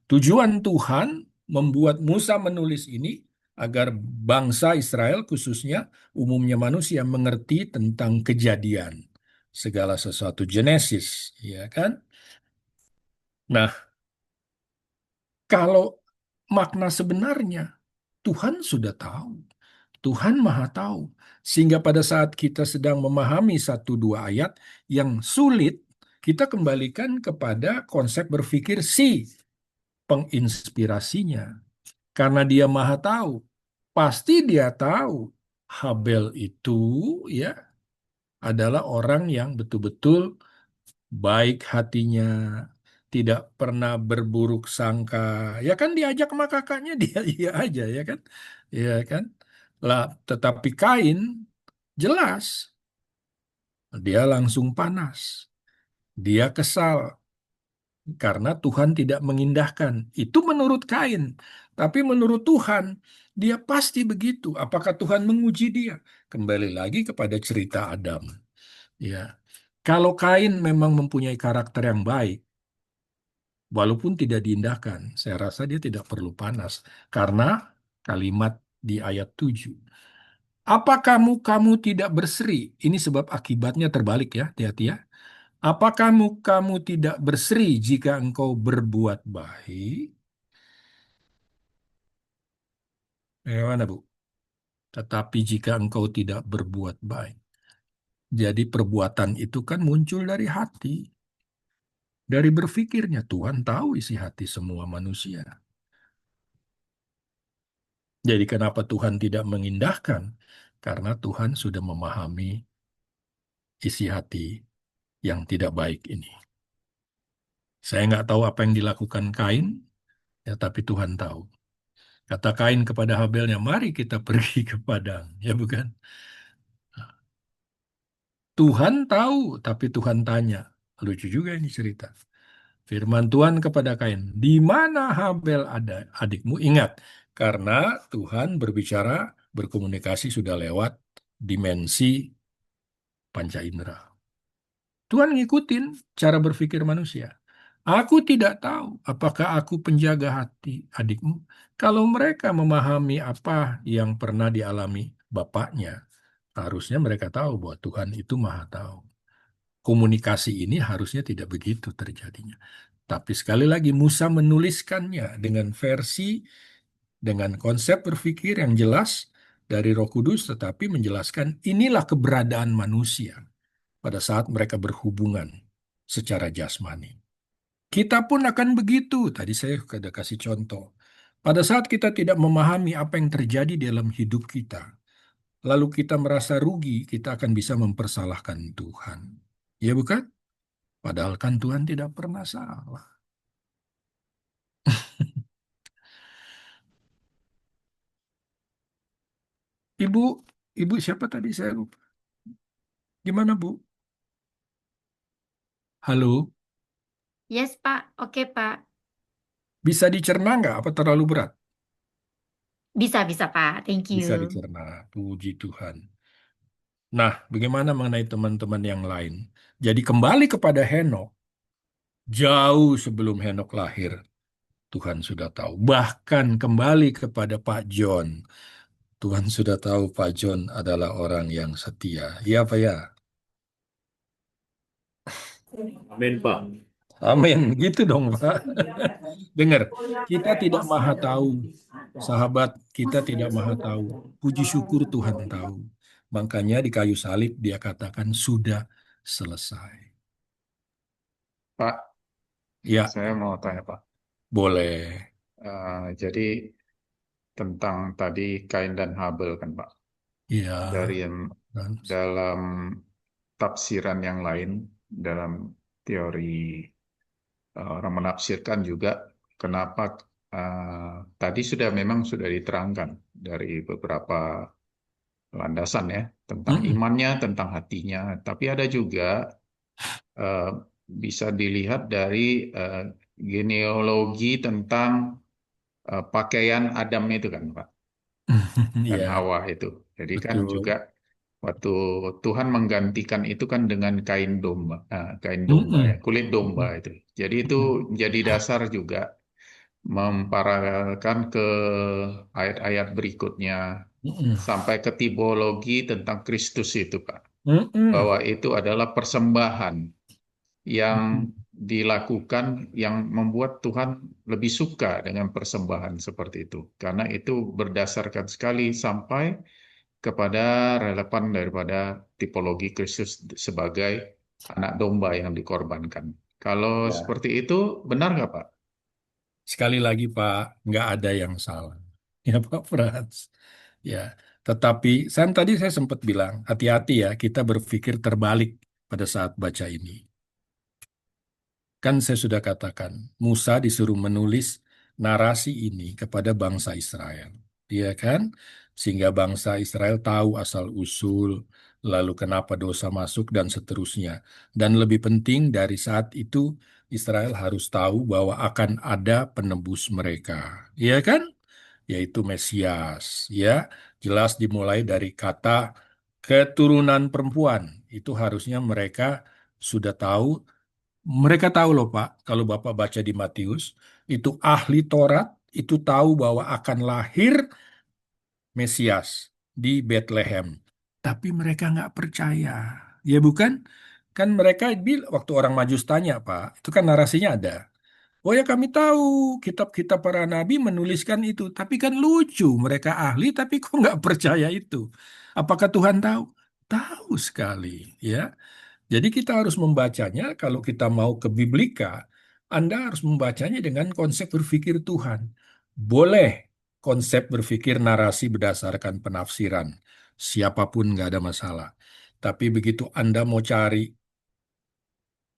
Tujuan Tuhan membuat Musa menulis ini agar bangsa Israel, khususnya umumnya manusia, mengerti tentang kejadian segala sesuatu, Genesis, ya kan? Nah, kalau makna sebenarnya Tuhan sudah tahu, Tuhan Maha tahu, sehingga pada saat kita sedang memahami satu dua ayat yang sulit, kita kembalikan kepada konsep berpikir si penginspirasinya. Karena dia maha tahu, pasti dia tahu Habel itu ya adalah orang yang betul-betul baik hatinya, tidak pernah berburuk sangka. Ya kan diajak sama kakaknya dia iya aja ya kan? Ya kan? Lah, tetapi Kain jelas dia langsung panas. Dia kesal karena Tuhan tidak mengindahkan. Itu menurut Kain. Tapi menurut Tuhan, dia pasti begitu. Apakah Tuhan menguji dia? Kembali lagi kepada cerita Adam. Ya, kalau Kain memang mempunyai karakter yang baik, walaupun tidak diindahkan, saya rasa dia tidak perlu panas. Karena kalimat di ayat 7. Apa kamu tidak berseri? Ini sebab akibatnya terbalik ya, hati-hati ya. Apakah kamu tidak berseri jika engkau berbuat baik? Bagaimana, Bu? Tetapi jika engkau tidak berbuat baik. Jadi perbuatan itu kan muncul dari hati. Dari berpikirnya, Tuhan tahu isi hati semua manusia. Jadi kenapa Tuhan tidak mengindahkan? Karena Tuhan sudah memahami isi hati yang tidak baik ini. Saya nggak tahu apa yang dilakukan Kain, ya tapi Tuhan tahu. Kata Kain kepada Habelnya, mari kita pergi ke padang. Ya bukan? Tuhan tahu, tapi Tuhan tanya. Lucu juga ini cerita. Firman Tuhan kepada Kain, di mana Habel ada adikmu? Ingat, karena Tuhan berbicara, berkomunikasi sudah lewat dimensi panca indera. Tuhan ngikutin cara berpikir manusia. Aku tidak tahu apakah aku penjaga hati adikmu. Kalau mereka memahami apa yang pernah dialami bapaknya, harusnya mereka tahu bahwa Tuhan itu maha tahu. Komunikasi ini harusnya tidak begitu terjadinya. Tapi sekali lagi Musa menuliskannya dengan versi, dengan konsep berpikir yang jelas dari Roh Kudus, tetapi menjelaskan inilah keberadaan manusia pada saat mereka berhubungan secara jasmani. Kita pun akan begitu. Tadi saya sudah kasih contoh. Pada saat kita tidak memahami apa yang terjadi dalam hidup kita, lalu kita merasa rugi, kita akan bisa mempersalahkan Tuhan. Ya bukan? Padahal kan Tuhan tidak pernah salah. Ibu, ibu siapa tadi saya lupa. Gimana, Bu? Halo, Yes, Pak. Oke, Pak. bisa dicerna nggak? Apa terlalu berat? Bisa, Pak. Thank you. Bisa dicerna. Puji Tuhan. Nah, bagaimana mengenai teman-teman yang lain? Jadi kembali kepada Henok, jauh sebelum Henok lahir, Tuhan sudah tahu. Bahkan kembali kepada Pak John, Tuhan sudah tahu Pak John adalah orang yang setia. Iya, Pak ya? Amin, Pak. Amin. Gitu dong, Pak. Dengar, kita tidak maha tahu. Sahabat, kita tidak maha tahu. Puji syukur Tuhan tahu. Makanya di kayu salib dia katakan sudah selesai. Pak, Ya, saya mau tanya Pak. boleh. Jadi tentang tadi Kain dan Habel kan Pak. Dari Ya, yang dan dalam tafsiran yang lain, dalam teori orang menafsirkan juga kenapa tadi memang sudah diterangkan dari beberapa landasan ya tentang Mm-mm. imannya, tentang hatinya. Tapi ada juga eh, bisa dilihat dari eh, genealogi tentang pakaian Adam itu kan Pak dan Ya, Hawa itu. Jadi kan juga betul. waktu Tuhan menggantikan itu kan dengan kain domba ya, Mm-mm. kulit domba Mm-mm. itu. Jadi itu Mm-mm. jadi dasar juga memparalelkan ke ayat-ayat berikutnya Mm-mm. sampai ke tipologi tentang Kristus itu, Pak. Mm-mm. Bahwa itu adalah persembahan yang Mm-mm. dilakukan yang membuat Tuhan lebih suka dengan persembahan seperti itu. Karena itu berdasarkan sekali sampai kepada relevan daripada tipologi Kristus sebagai anak domba yang dikorbankan. Kalau Ya. seperti itu, benar nggak, Pak? Sekali lagi Pak, nggak ada yang salah. Ya Pak Frans. Ya, tetapi tadi saya sempat bilang, hati-hati ya, kita berpikir terbalik pada saat baca ini. Kan saya sudah katakan, Musa disuruh menulis narasi ini kepada bangsa Israel. Iya kan? Sehingga bangsa Israel tahu asal-usul, lalu kenapa dosa masuk, dan seterusnya. Dan lebih penting dari saat itu, Israel harus tahu bahwa akan ada penebus mereka. Iya kan? Yaitu Mesias. Ya, jelas dimulai dari kata keturunan perempuan. Itu harusnya mereka sudah tahu. Mereka tahu loh Pak, kalau Bapak baca di Matius, itu ahli Taurat, itu tahu bahwa akan lahir Mesias di Bethlehem. Tapi mereka nggak percaya. Ya bukan? Kan mereka waktu orang Majus tanya Pak, itu kan narasinya ada. Oh ya kami tahu kitab-kitab para nabi menuliskan itu. Tapi kan lucu, mereka ahli tapi kok nggak percaya itu. Apakah Tuhan tahu? Tahu sekali, ya. Jadi kita harus membacanya, kalau kita mau ke Biblika, Anda harus membacanya dengan konsep berpikir Tuhan. Boleh konsep berpikir narasi berdasarkan penafsiran. Siapapun nggak ada masalah. Tapi begitu Anda mau cari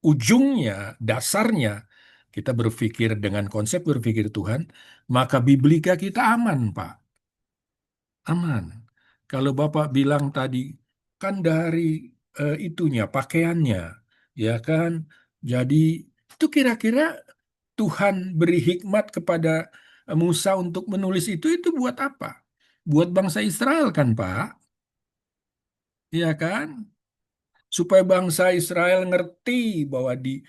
ujungnya, dasarnya, kita berpikir dengan konsep berpikir Tuhan, maka Biblika kita aman, Pak. Aman. Kalau Bapak bilang tadi, kan dari itunya, pakaiannya, ya kan? Jadi itu kira-kira Tuhan beri hikmat kepada Musa untuk menulis itu buat apa? Buat bangsa Israel kan, Pak? Iya kan? Supaya bangsa Israel ngerti bahwa di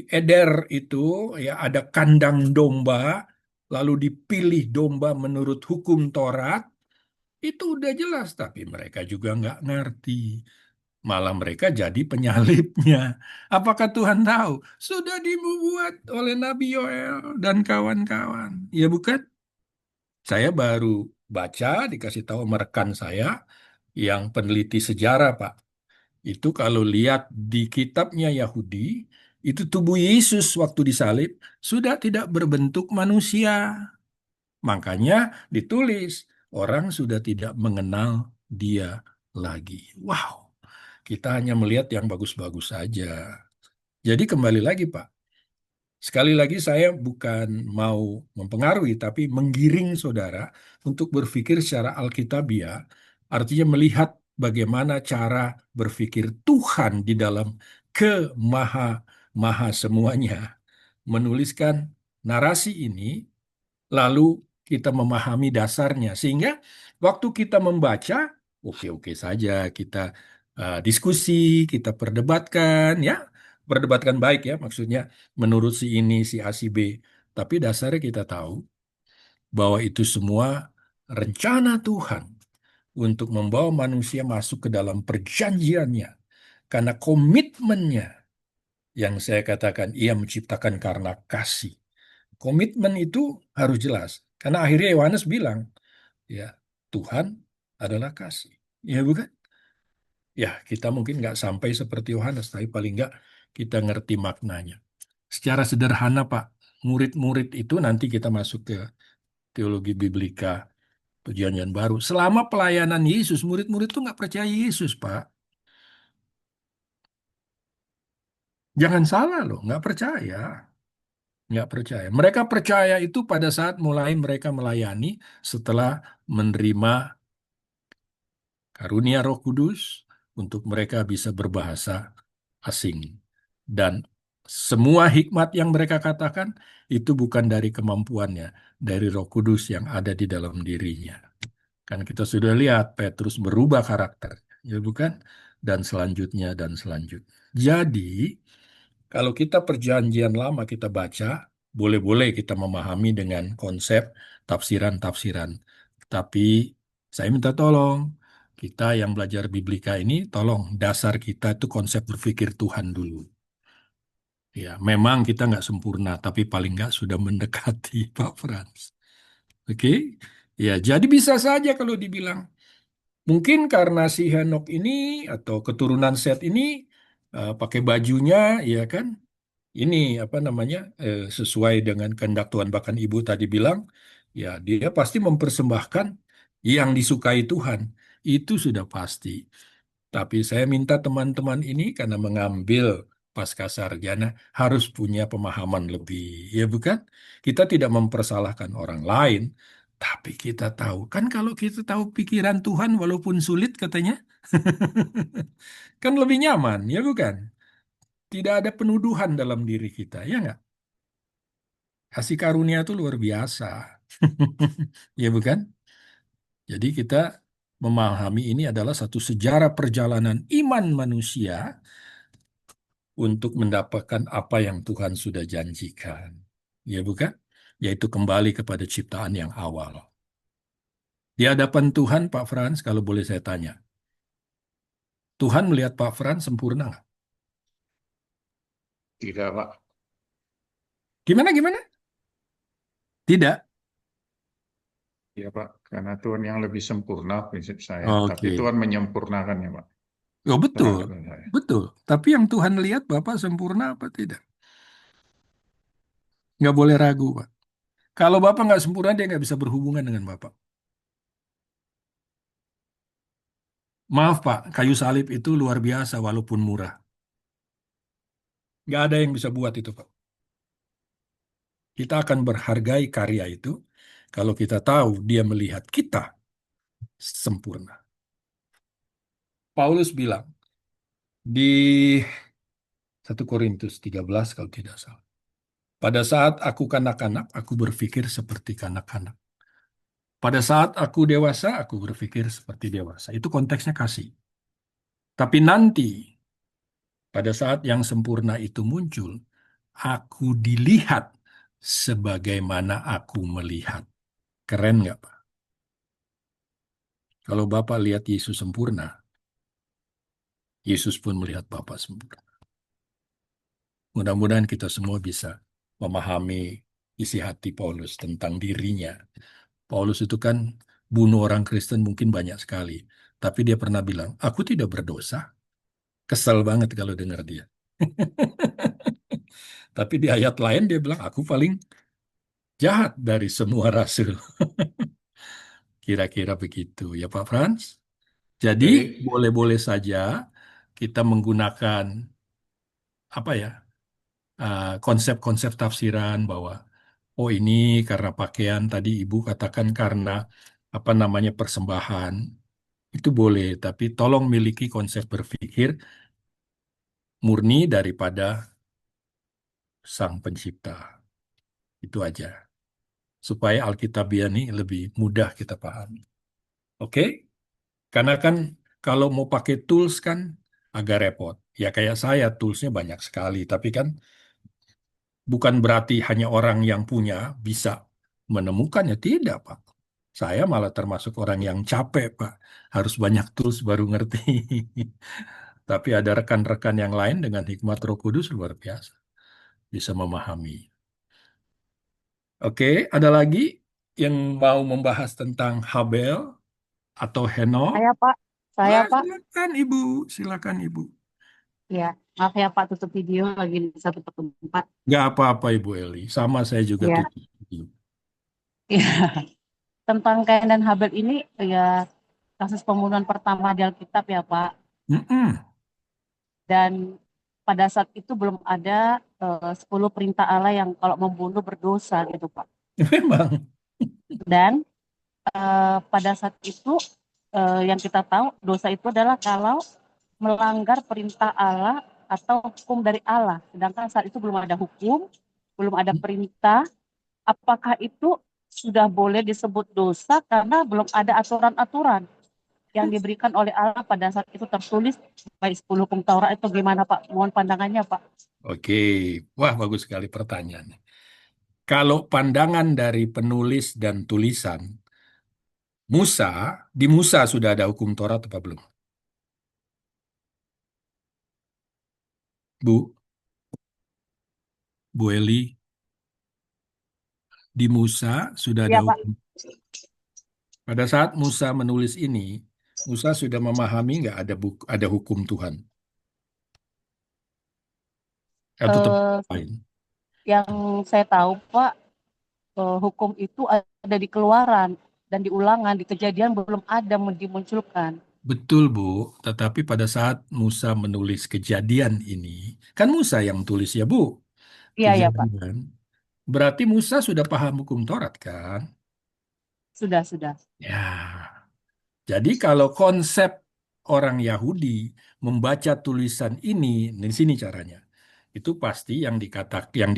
Eder itu ya ada kandang domba, lalu dipilih domba menurut hukum Taurat. Itu udah jelas, tapi mereka juga nggak ngerti. Malah mereka jadi penyalibnya. Apakah Tuhan tahu? Sudah dibuat oleh Nabi Yoel dan kawan-kawan. Ya bukan? Saya baru baca, dikasih tahu sama rekan saya yang peneliti sejarah, Pak. Itu kalau lihat di kitabnya Yahudi, itu tubuh Yesus waktu disalib sudah tidak berbentuk manusia. Makanya ditulis, orang sudah tidak mengenal dia lagi. Wow, kita hanya melihat yang bagus-bagus saja. Jadi kembali lagi, Pak. Sekali lagi saya bukan mau mempengaruhi, tapi menggiring saudara untuk berpikir secara alkitabiah, artinya melihat bagaimana cara berpikir Tuhan di dalam kemaha maha semuanya, menuliskan narasi ini, lalu kita memahami dasarnya, sehingga waktu kita membaca, oke-oke saja kita diskusi, kita perdebatkan, ya, perdebatkan baik ya, maksudnya menurut si ini, si A, si B, tapi dasarnya kita tahu bahwa itu semua rencana Tuhan untuk membawa manusia masuk ke dalam perjanjiannya, karena komitmennya yang saya katakan ia menciptakan karena kasih. Komitmen itu harus jelas. Karena akhirnya Yohanes bilang, ya Tuhan adalah kasih. Ya bukan? Ya kita mungkin nggak sampai seperti Yohanes, tapi paling nggak kita ngerti maknanya. Secara sederhana Pak, murid-murid itu nanti kita masuk ke teologi biblika, perjanjian baru. Selama pelayanan Yesus, murid-murid itu nggak percaya Yesus Pak. Jangan salah loh, nggak percaya. Nggak percaya. Mereka percaya itu pada saat mulai mereka melayani setelah menerima karunia Roh Kudus untuk mereka bisa berbahasa asing. Dan semua hikmat yang mereka katakan itu bukan dari kemampuannya, dari Roh Kudus yang ada di dalam dirinya. Kan kita sudah lihat Petrus berubah karakter, ya bukan? Dan selanjutnya dan selanjutnya. Jadi kalau kita perjanjian lama kita baca, boleh-boleh kita memahami dengan konsep tafsiran-tafsiran. Tapi saya minta tolong, kita yang belajar Biblika ini, tolong dasar kita itu konsep berpikir Tuhan dulu. Ya, memang kita nggak sempurna, tapi paling nggak sudah mendekati Pak Frans. Oke? Ya, jadi bisa saja kalau dibilang, mungkin karena si Henok ini atau keturunan Set ini pakai bajunya, ya kan? Ini apa namanya sesuai dengan kehendak Tuhan, bahkan Ibu tadi bilang ya dia pasti mempersembahkan yang disukai Tuhan, itu sudah pasti. Tapi saya minta teman-teman ini karena mengambil pasca sarjana harus punya pemahaman lebih, ya bukan? Kita tidak mempersalahkan orang lain, tapi kita tahu kan kalau kita tahu pikiran Tuhan walaupun sulit katanya kan lebih nyaman, ya bukan? Tidak ada penuduhan dalam diri kita, ya nggak? Kasih karunia itu luar biasa. Ya bukan? Jadi kita memahami ini adalah satu sejarah perjalanan iman manusia untuk mendapatkan apa yang Tuhan sudah janjikan. Ya bukan? Yaitu kembali kepada ciptaan yang awal. Di hadapan Tuhan, Pak Frans, kalau boleh saya tanya, Tuhan melihat Pak Frans sempurna nggak? Tidak, Pak. Gimana, gimana? Tidak. Ya, Pak. Karena Tuhan yang lebih sempurna prinsip saya. Tapi Oke. Tuhan menyempurnakannya, Pak. Oh, betul. Terhadap saya. Betul. Tapi yang Tuhan lihat Bapak sempurna apa tidak? Nggak boleh ragu, Pak. Kalau Bapak nggak sempurna, dia nggak bisa berhubungan dengan Bapak. Maaf, Pak, kayu salib itu luar biasa walaupun murah. Nggak ada yang bisa buat itu, Pak. Kita akan berhargai karya itu kalau kita tahu dia melihat kita sempurna. Paulus bilang di 1 Korintus 13 kalau tidak salah. Pada saat aku kanak-kanak, aku berpikir seperti kanak-kanak. Pada saat aku dewasa, aku berpikir seperti dewasa. Itu konteksnya kasih. Tapi nanti, pada saat yang sempurna itu muncul, aku dilihat sebagaimana aku melihat. Keren nggak, Pak? Kalau Bapak lihat Yesus sempurna, Yesus pun melihat Bapak sempurna. Mudah-mudahan kita semua bisa memahami isi hati Paulus tentang dirinya. Paulus itu kan bunuh orang Kristen mungkin banyak sekali. Tapi dia pernah bilang, aku tidak berdosa. Kesel banget kalau dengar dia. Tapi di ayat lain dia bilang, aku paling jahat dari semua rasul. Kira-kira begitu ya Pak Frans. Jadi Jadi, boleh-boleh saja kita menggunakan apa ya konsep-konsep tafsiran bahwa oh ini karena pakaian tadi Ibu katakan karena apa namanya persembahan itu boleh, tapi tolong miliki konsep berpikir murni daripada Sang Pencipta. Itu aja. Supaya Alkitabiah ini lebih mudah kita pahami. Oke? Karena kan kalau mau pakai tools kan agak repot. Ya kayak saya, toolsnya banyak sekali. Tapi kan bukan berarti hanya orang yang punya bisa menemukannya. Tidak, Pak. Saya malah termasuk orang yang capek, Pak. Harus banyak tools baru ngerti. Tapi ada rekan-rekan yang lain dengan hikmat Roh Kudus luar biasa. Bisa memahami. Oke, ada lagi yang mau membahas tentang Habel atau Henok? Saya Pak, saya Pak, Silakan Ibu, silakan Ibu. ya maaf ya Pak tutup video lagi di satu tempat. Nggak apa-apa Ibu Eli, sama saya juga Ya, tutup. ya. Tentang Kain dan Habel ini ya kasus pembunuhan pertama di Alkitab ya Pak. Mm-mm. Dan pada saat itu belum ada 10 perintah Allah yang kalau membunuh berdosa gitu Pak. Memang. Dan pada saat itu yang kita tahu dosa itu adalah kalau melanggar perintah Allah atau hukum dari Allah. Sedangkan saat itu belum ada hukum, belum ada perintah. Apakah itu sudah boleh disebut dosa karena belum ada aturan-aturan yang diberikan oleh Allah pada saat itu tertulis baik 10 hukum Taurat itu gimana Pak? Mohon pandangannya Pak. Oke, wah bagus sekali pertanyaannya. Kalau pandangan dari penulis dan tulisan, Musa, di Musa sudah ada hukum Taurat apa belum? Bu, Bu Eli, di Musa sudah ada Iya Pak. hukum. Pada saat Musa menulis ini, Musa sudah memahami nggak ada ada hukum Tuhan atau tempat Eh, lain. yang saya tahu Pak, hukum itu ada di Keluaran dan di Ulangan, di Kejadian belum ada dimunculkan. Betul, Bu. Tetapi pada saat Musa menulis kejadian ini, kan Musa yang tulis ya, Bu. Iya ya Pak. Kejadian. Berarti Musa sudah paham hukum Taurat, kan? Sudah. Ya. Jadi kalau konsep orang Yahudi membaca tulisan ini, di sini caranya. Itu pasti yang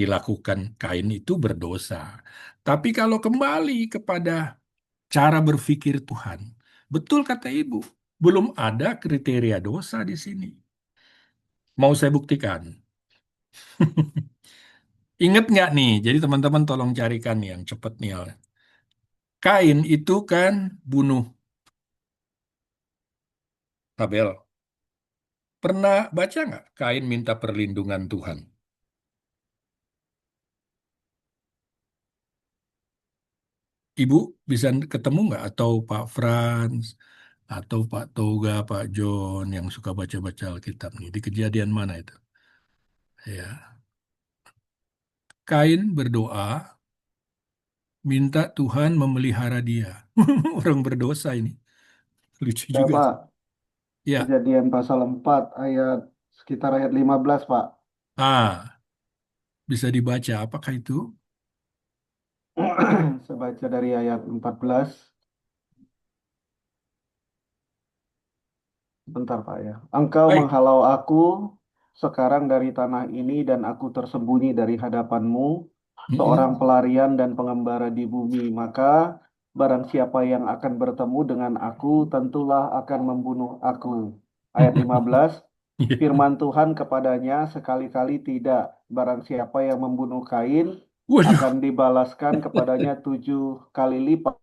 dilakukan Kain itu berdosa. Tapi kalau kembali kepada cara berpikir Tuhan, betul kata Ibu, belum ada kriteria dosa di sini. Mau saya buktikan. Ingat nggak nih? Jadi teman-teman tolong carikan yang cepat nih. Al. Kain itu kan bunuh Habel. Pernah baca nggak Kain minta perlindungan Tuhan? Ibu bisa ketemu nggak? Atau Pak Franz, atau Pak Toga, Pak John yang suka baca-baca Alkitab nih. Di kejadian mana itu? Ya. Kain berdoa minta Tuhan memelihara dia. Orang berdosa ini. Lucu Ya juga. Pak, Ya. Kejadian pasal 4 ayat sekitar ayat 15 Pak. Ah, bisa dibaca. Apakah itu? Saya baca dari ayat 14. Bentar Pak ya. Engkau Baik. menghalau aku sekarang dari tanah ini dan aku tersembunyi dari hadapanmu, seorang Mm-mm. pelarian dan pengembara di bumi. Maka barang siapa yang akan bertemu dengan aku, tentulah akan membunuh aku. Ayat 15. Iya. Firman Tuhan kepadanya sekali-kali tidak. Barang siapa yang membunuh Kain Waduh. akan dibalaskan kepadanya 7 kali lipat.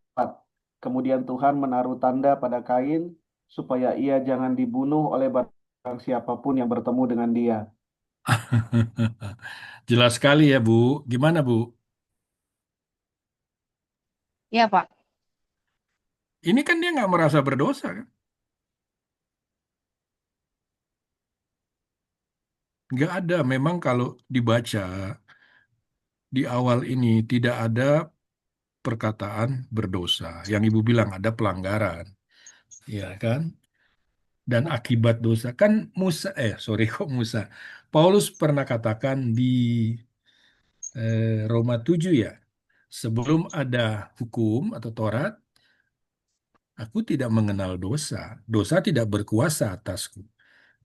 Kemudian Tuhan menaruh tanda pada Kain supaya ia jangan dibunuh oleh barang siapapun yang bertemu dengan dia. Jelas sekali ya, Bu. Gimana, Bu? Iya Pak. Ini kan dia nggak merasa berdosa, kan? Nggak ada. Memang kalau dibaca di awal ini tidak ada perkataan berdosa. Yang Ibu bilang ada pelanggaran, ya kan? Dan akibat dosa kan Musa, sorry kok Musa. Paulus pernah katakan di Roma 7 ya, sebelum ada hukum atau Taurat, Aku tidak mengenal dosa. Dosa tidak berkuasa atasku.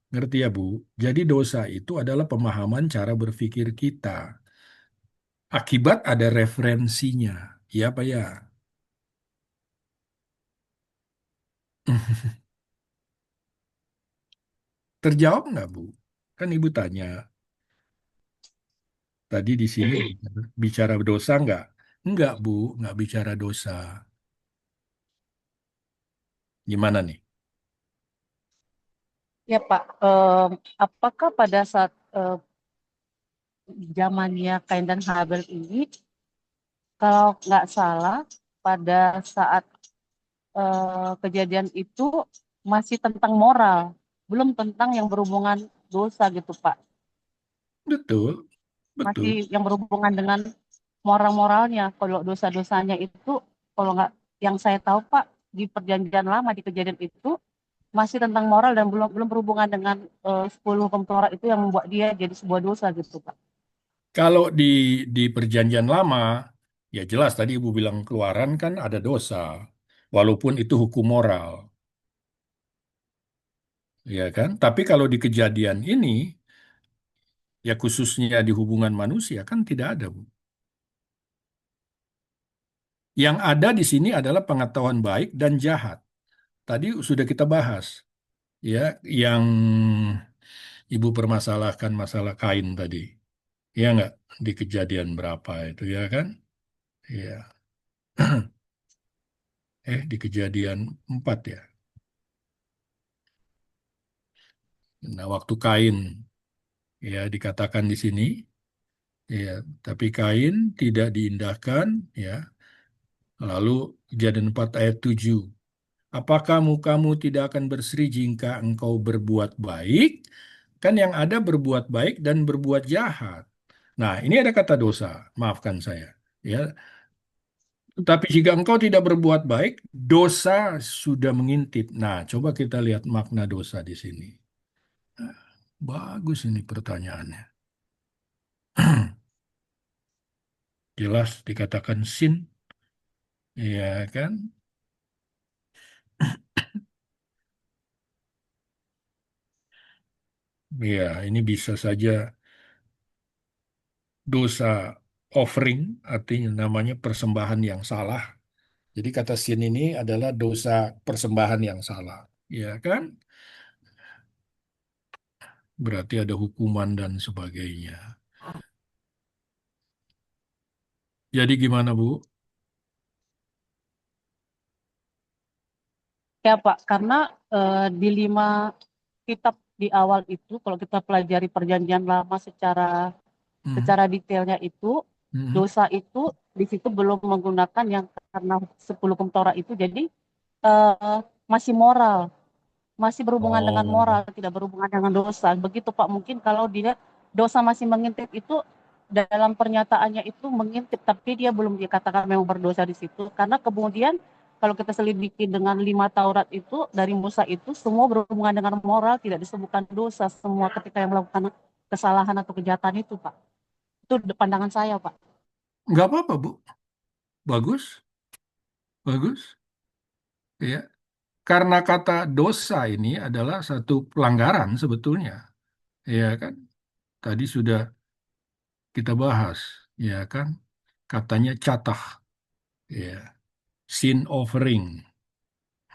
Ngerti ya, Bu? Jadi dosa itu adalah pemahaman cara berpikir kita. Akibat ada referensinya. Ya apa ya? Terjawab nggak, Bu? Kan Ibu tanya, tadi di sini bicara dosa nggak? Nggak, Bu, nggak bicara dosa. Gimana nih? Ya Pak, apakah pada saat zamannya Kain dan Habel ini, kalau nggak salah, pada saat kejadian itu masih tentang moral, belum tentang yang berhubungan dosa gitu Pak. Betul, betul. Masih yang berhubungan dengan moral-moralnya. Kalau dosa-dosanya itu, kalau nggak, yang saya tahu Pak, di perjanjian lama di kejadian itu masih tentang moral dan belum belum berhubungan dengan 10 hukum Taurat itu yang membuat dia jadi sebuah dosa gitu Pak. Kalau di perjanjian lama, ya jelas tadi Ibu bilang keluaran kan ada dosa, walaupun itu hukum moral, ya kan? Tapi kalau di kejadian ini, ya khususnya di hubungan manusia kan tidak ada, Bu. Yang ada di sini adalah pengetahuan baik dan jahat. Tadi sudah kita bahas, ya, yang Ibu permasalahkan masalah Kain tadi, ya nggak? Di kejadian berapa itu, ya kan? Ya, di kejadian 4 ya. Nah, waktu Kain, ya dikatakan di sini, ya, tapi Kain tidak diindahkan, ya. Lalu kejadian 4 ayat 7. Apakah mukamu tidak akan berseri jika engkau berbuat baik? Kan yang ada berbuat baik dan berbuat jahat. Nah, ini ada kata dosa, maafkan saya. Ya, tapi jika engkau tidak berbuat baik, dosa sudah mengintip. Nah, coba kita lihat makna dosa di sini. Nah, bagus ini pertanyaannya. Jelas dikatakan sin, ya kan? Ya, ini bisa saja dosa offering, artinya namanya persembahan yang salah. Jadi kata sin ini adalah dosa persembahan yang salah, ya kan? Berarti ada hukuman dan sebagainya. Jadi gimana, Bu? Ya Pak, karena di 5 kitab di awal itu, kalau kita pelajari perjanjian lama secara Hmm, secara detailnya itu, hmm. dosa itu di situ belum menggunakan yang karena 10 hukum Taurat itu, jadi eh, masih moral, masih berhubungan dengan Oh, moral, tidak berhubungan dengan dosa. Begitu Pak, mungkin kalau dia dosa masih mengintip itu, dalam pernyataannya itu mengintip, tapi dia belum dikatakan memang berdosa di situ. Karena kemudian kalau kita selidiki dengan 5 Taurat itu, dari Musa itu, semua berhubungan dengan moral, tidak disebutkan dosa, semua ketika yang melakukan kesalahan atau kejahatan itu Pak. Itu pandangan saya Pak. nggak apa-apa, Bu. Bagus, bagus. Ya, karena kata dosa ini adalah satu pelanggaran sebetulnya, ya kan? Tadi sudah kita bahas, ya kan? Katanya catah, ya, sin offering.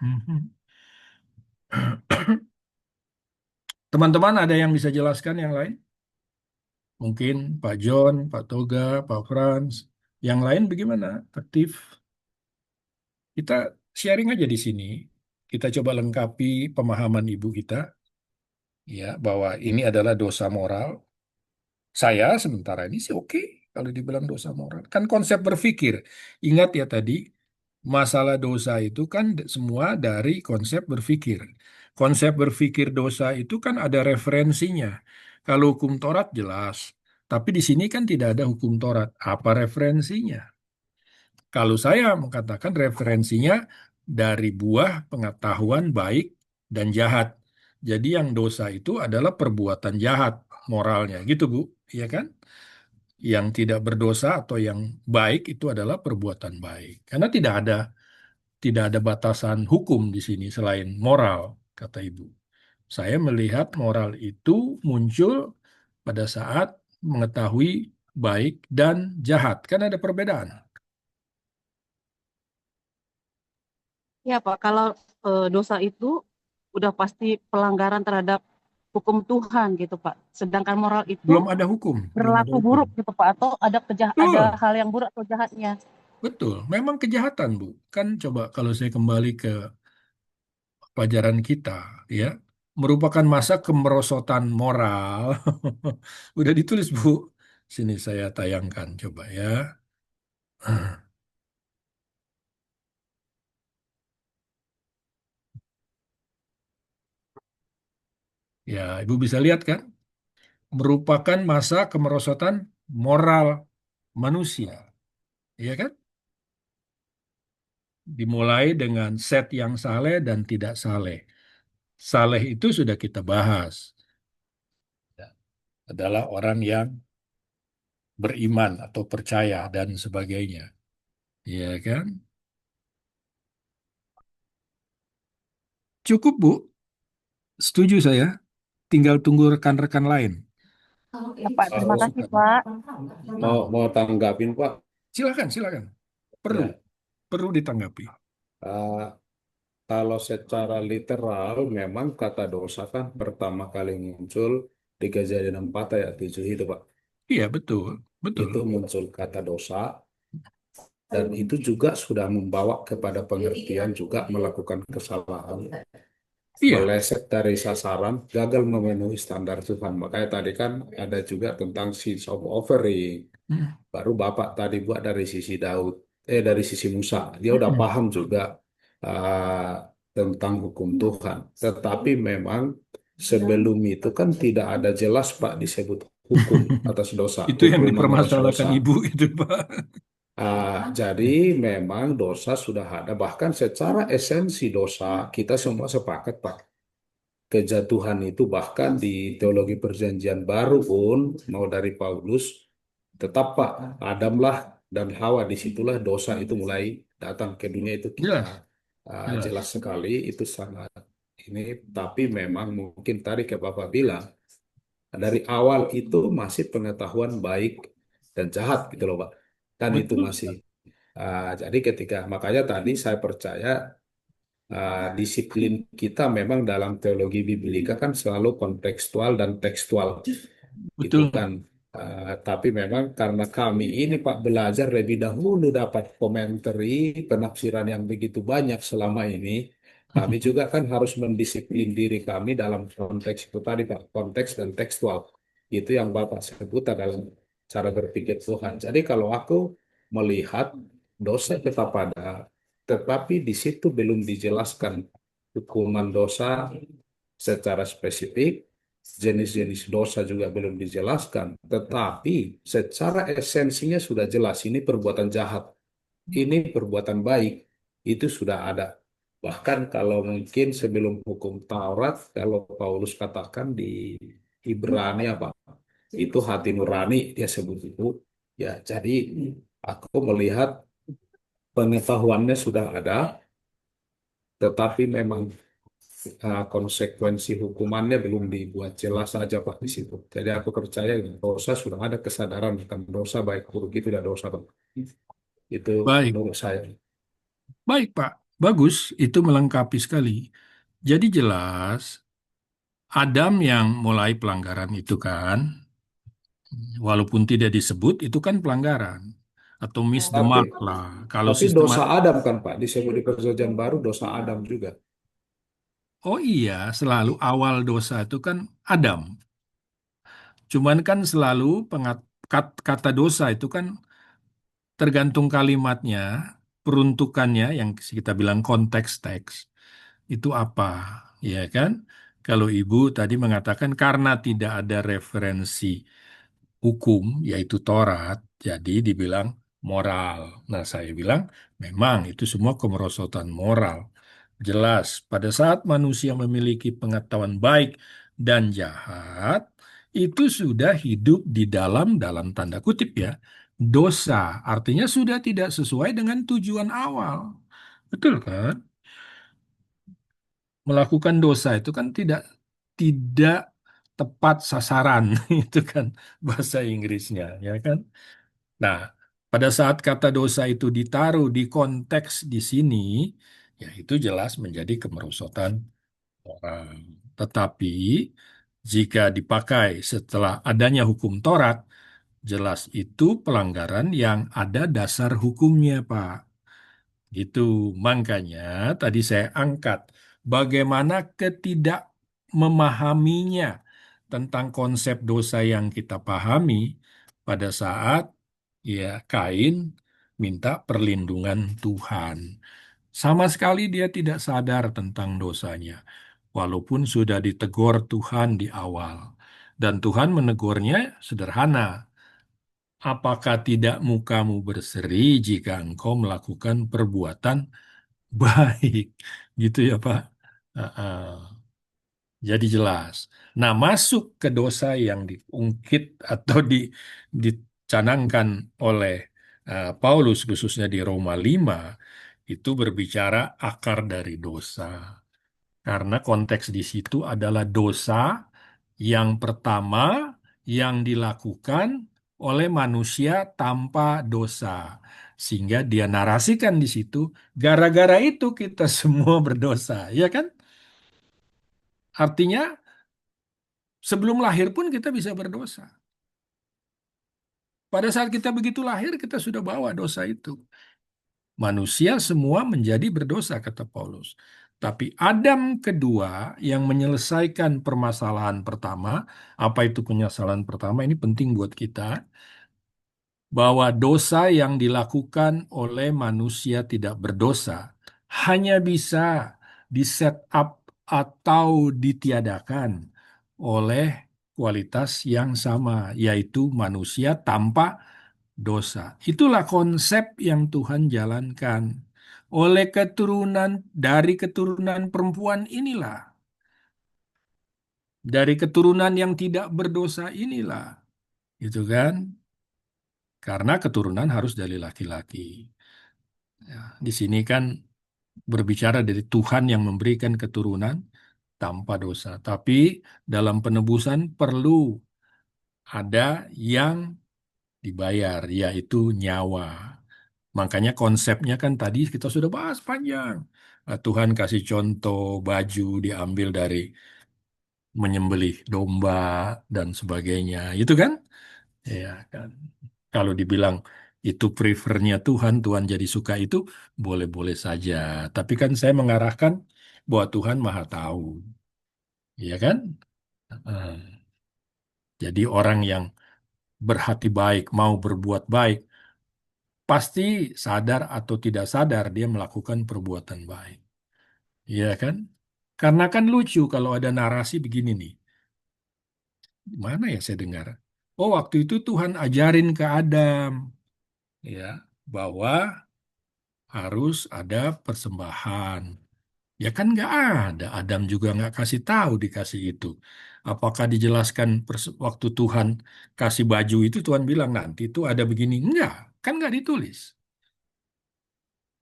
Mhm. Teman-teman ada yang bisa jelaskan yang lain? Mungkin Pak John, Pak Toga, Pak Franz. Yang lain bagaimana? Aktif? Kita sharing aja di sini. Kita coba lengkapi pemahaman ibu kita, ya, bahwa ini adalah dosa moral. Saya sementara ini sih oke kalau dibilang dosa moral. Kan konsep berpikir. Ingat ya tadi, masalah dosa itu kan semua dari konsep berpikir. Konsep berpikir dosa itu kan ada referensinya. Kalau hukum Taurat jelas, tapi di sini kan tidak ada hukum Taurat. Apa referensinya? Kalau saya mengatakan referensinya dari buah pengetahuan baik dan jahat. Jadi yang dosa itu adalah perbuatan jahat moralnya, gitu Bu, ya kan? Yang tidak berdosa atau yang baik itu adalah perbuatan baik. Karena tidak ada batasan hukum di sini selain moral, kata Ibu. Saya melihat moral itu muncul pada saat mengetahui baik dan jahat. Kan ada perbedaan. Ya Pak, kalau dosa itu udah pasti pelanggaran terhadap hukum Tuhan gitu Pak. Sedangkan moral itu Belum ada hukum, belum ada berlaku hukum. buruk gitu Pak, atau ada Betul, hal yang buruk atau jahatnya. betul. Memang kejahatan, Bu. Kan coba kalau saya kembali ke pelajaran kita, ya, merupakan masa kemerosotan moral. Udah ditulis, Bu. Sini saya tayangkan, coba ya. Ya, Ibu bisa lihat kan? Merupakan masa kemerosotan moral manusia, ya kan? Dimulai dengan set yang saleh dan tidak saleh. Saleh itu sudah kita bahas. Ya, adalah orang yang beriman atau percaya dan sebagainya. Ya kan? Cukup, Bu. Setuju saya. Tinggal tunggu rekan-rekan lain. Ya Pak, terima Oh, kasih Pak. mau tanggapin Pak. Silakan, silakan. Perlu, Ya, perlu ditanggapi. eh, kalau secara literal memang kata dosa kan pertama kali muncul di Kejadian 4 ayat 7 itu Pak. Iya, betul, betul. Itu muncul kata dosa dan itu juga sudah membawa kepada pengertian juga melakukan kesalahan, Iya. meleset dari sasaran, gagal memenuhi standar Tuhan. Makanya tadi kan ada juga tentang sins of offering. Hmm. Baru Bapak tadi buat dari sisi Daud, dari sisi Musa, dia udah Hmm. paham juga uh, tentang hukum Tuhan. Tetapi memang sebelum itu kan tidak ada jelas Pak disebut hukum atas dosa, Itu yang hukuman atas dipermasalahkan dosa. Ibu itu, Pak. Jadi memang dosa sudah ada, bahkan secara esensi dosa kita semua sepakat Pak. Kejatuhan itu bahkan di teologi perjanjian baru pun mau dari Paulus tetap Pak, Adamlah dan Hawa disitulah dosa itu mulai datang ke dunia itu kita Jelas, jelas. jelas sekali itu sangat ini. Tapi memang mungkin tadi kayak Bapak bilang dari awal itu masih pengetahuan baik dan jahat gitu loh Pak, dan itu Betul. masih jadi ketika makanya tadi saya percaya disiplin kita memang dalam teologi biblika kan selalu kontekstual dan tekstual itu Betul. kan. Tapi memang karena kami ini Pak belajar lebih dahulu dapat komentari penafsiran yang begitu banyak selama ini, kami juga kan harus mendisiplin diri kami dalam konteks itu tadi Pak, konteks dan tekstual. Itu yang Bapak sebut dalam cara berpikir Tuhan. Jadi kalau aku melihat dosa tetap ada, tetapi di situ belum dijelaskan hukuman dosa secara spesifik, jenis-jenis dosa juga belum dijelaskan, tetapi secara esensinya sudah jelas ini perbuatan jahat, ini perbuatan baik, itu sudah ada. Bahkan kalau mungkin sebelum hukum Taurat, kalau Paulus katakan di Ibrani apa, itu hati nurani dia sebut itu. Ya, jadi aku melihat pengetahuannya sudah ada, tetapi memang konsekuensi hukumannya belum dibuat jelas saja Pak di situ. Jadi aku percaya dosa sudah ada kesadaran tentang dosa baik buruk itu tidak dosa Pak. Itu Baik, menurut saya. baik Pak. Bagus, itu melengkapi sekali. Jadi jelas, Adam yang mulai pelanggaran itu kan, walaupun tidak disebut, itu kan pelanggaran. Atau miss the Tapi mark lah. Kalau tapi dosa sistemat, Adam kan Pak disebut di Perjanjian Baru dosa Adam juga. oh iya, selalu awal dosa itu kan Adam. Cuman kan selalu kata dosa itu kan tergantung kalimatnya, peruntukannya yang kita bilang konteks teks itu apa, ya kan? Kalau ibu tadi mengatakan karena tidak ada referensi hukum, yaitu Taurat, jadi dibilang moral. Nah, saya bilang memang itu semua kemerosotan moral. Jelas, pada saat manusia memiliki pengetahuan baik dan jahat, itu sudah hidup di dalam tanda kutip ya, dosa. Artinya sudah tidak sesuai dengan tujuan awal. Betul kan? Melakukan dosa itu kan tidak tepat sasaran, itu kan bahasa Inggrisnya, ya kan? Nah, pada saat kata dosa itu ditaruh di konteks di sini, ya itu jelas menjadi kemerosotan orang. Tetapi jika dipakai setelah adanya hukum Taurat, jelas itu pelanggaran yang ada dasar hukumnya, Pak. Gitu. Makanya tadi saya angkat bagaimana memahaminya tentang konsep dosa yang kita pahami pada saat ya Kain minta perlindungan Tuhan. Sama sekali dia tidak sadar tentang dosanya, walaupun sudah ditegur Tuhan di awal. Dan Tuhan menegurnya sederhana. Apakah tidak mukamu berseri jika engkau melakukan perbuatan baik? Gitu ya, Pak. Ah, ah. Jadi jelas. Nah, masuk ke dosa yang diungkit atau dicanangkan oleh Paulus khususnya di Roma 5 itu berbicara akar dari dosa. Karena konteks di situ adalah dosa yang pertama yang dilakukan oleh manusia tanpa dosa. Sehingga dia narasikan di situ, gara-gara itu kita semua berdosa, ya kan? Artinya sebelum lahir pun kita bisa berdosa. Pada saat kita begitu lahir, kita sudah bawa dosa itu. Manusia semua menjadi berdosa, kata Paulus. Tapi Adam kedua yang menyelesaikan permasalahan pertama, apa itu penyesalan pertama? Ini penting buat kita, bahwa dosa yang dilakukan oleh manusia tidak berdosa hanya bisa di-set up atau ditiadakan oleh kualitas yang sama, yaitu manusia tanpa dosa. Itulah konsep yang Tuhan jalankan. Oleh dari keturunan perempuan inilah, dari keturunan yang tidak berdosa inilah, gitu kan? Karena keturunan harus dari laki-laki. Ya, di sini kan berbicara dari Tuhan yang memberikan keturunan tanpa dosa. Tapi dalam penebusan perlu ada yang dibayar, yaitu nyawa. Makanya konsepnya kan tadi kita sudah bahas panjang. Tuhan kasih contoh baju diambil dari menyembelih domba dan sebagainya. Itu kan? Ya kan. Kalau dibilang itu prefernya Tuhan, Tuhan jadi suka itu, boleh-boleh saja. Tapi kan saya mengarahkan bahwa Tuhan Maha Tahu. Ya kan? Eh, Jadi orang yang berhati baik, mau berbuat baik, pasti sadar atau tidak sadar dia melakukan perbuatan baik. Iya kan? Karena kan lucu kalau ada narasi begini nih. Mana ya saya dengar? Oh, waktu itu Tuhan ajarin ke Adam, ya, bahwa harus ada persembahan. Ya kan nggak ada. Adam juga nggak kasih tahu dikasih itu. Apakah dijelaskan waktu Tuhan kasih baju itu Tuhan bilang nanti itu ada begini? Enggak, kan nggak ditulis.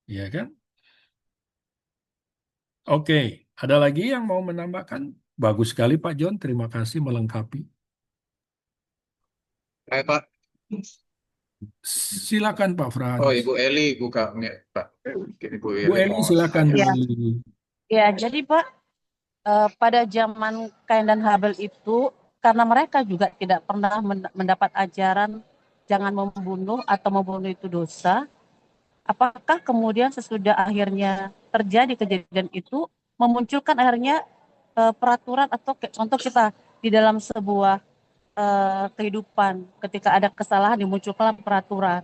Ya kan? Oke, ada lagi yang mau menambahkan? Bagus sekali Pak John, terima kasih melengkapi. Pak. Silakan Pak Oh, Frans. Ibu Eli buka Pak. Ibu Bu Eli Eli mau silakan Bu Ya, Eli. ya, jadi Pak, pada zaman Kain dan Habel itu, karena mereka juga tidak pernah mendapat ajaran jangan membunuh atau membunuh itu dosa, apakah kemudian sesudah akhirnya terjadi kejadian itu memunculkan akhirnya peraturan atau contoh kita di dalam sebuah kehidupan ketika ada kesalahan dimunculkan peraturan,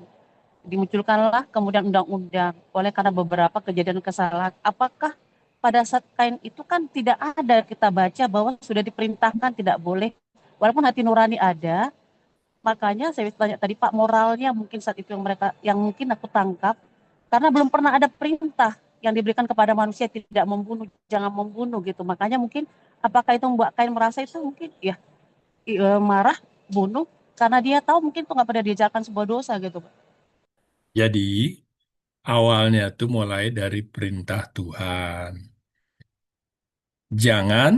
dimunculkanlah kemudian undang-undang oleh karena beberapa kejadian kesalahan. Apakah pada saat Kain itu kan tidak ada kita baca bahwa sudah diperintahkan tidak boleh, walaupun hati nurani ada, makanya saya tanya tadi Pak, moralnya mungkin saat itu yang mungkin aku tangkap karena belum pernah ada perintah yang diberikan kepada manusia tidak membunuh, jangan membunuh gitu. Makanya mungkin apakah itu membuat Kain merasa itu mungkin ya marah, bunuh karena dia tahu mungkin itu nggak pada diajarkan sebuah dosa gitu Pak. Jadi Awalnya tuh mulai dari perintah Tuhan. Jangan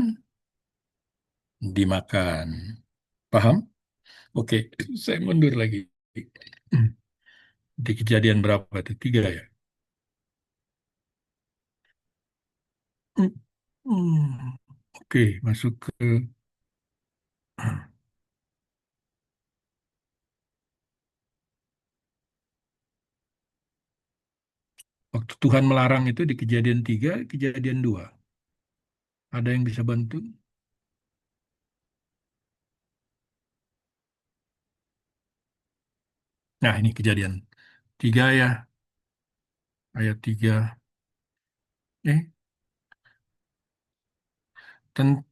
dimakan. Paham? Oke, saya mundur lagi. Di kejadian berapa itu? 3 ya? Hmm, hmm. Oke, masuk ke waktu Tuhan melarang itu di kejadian 3, kejadian 2. Ada yang bisa bantu? Nah, ini kejadian 3 ya, ayat 3. Eh,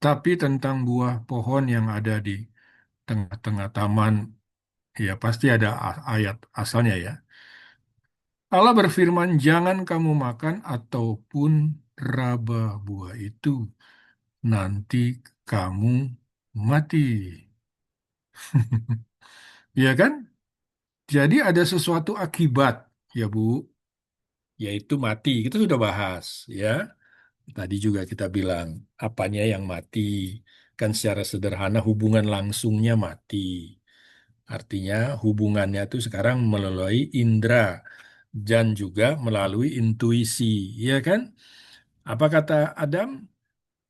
tapi tentang buah pohon yang ada di tengah-tengah taman, ya pasti ada ayat asalnya ya. Allah berfirman, jangan kamu makan ataupun raba buah itu, nanti kamu mati. Ya kan? Jadi ada sesuatu akibat, ya Bu, yaitu mati. Kita sudah bahas, ya. Tadi juga kita bilang, apanya yang mati? Kan secara sederhana hubungan langsungnya mati. Artinya hubungannya itu sekarang melalui indera dan juga melalui intuisi, ya kan? Apa kata Adam?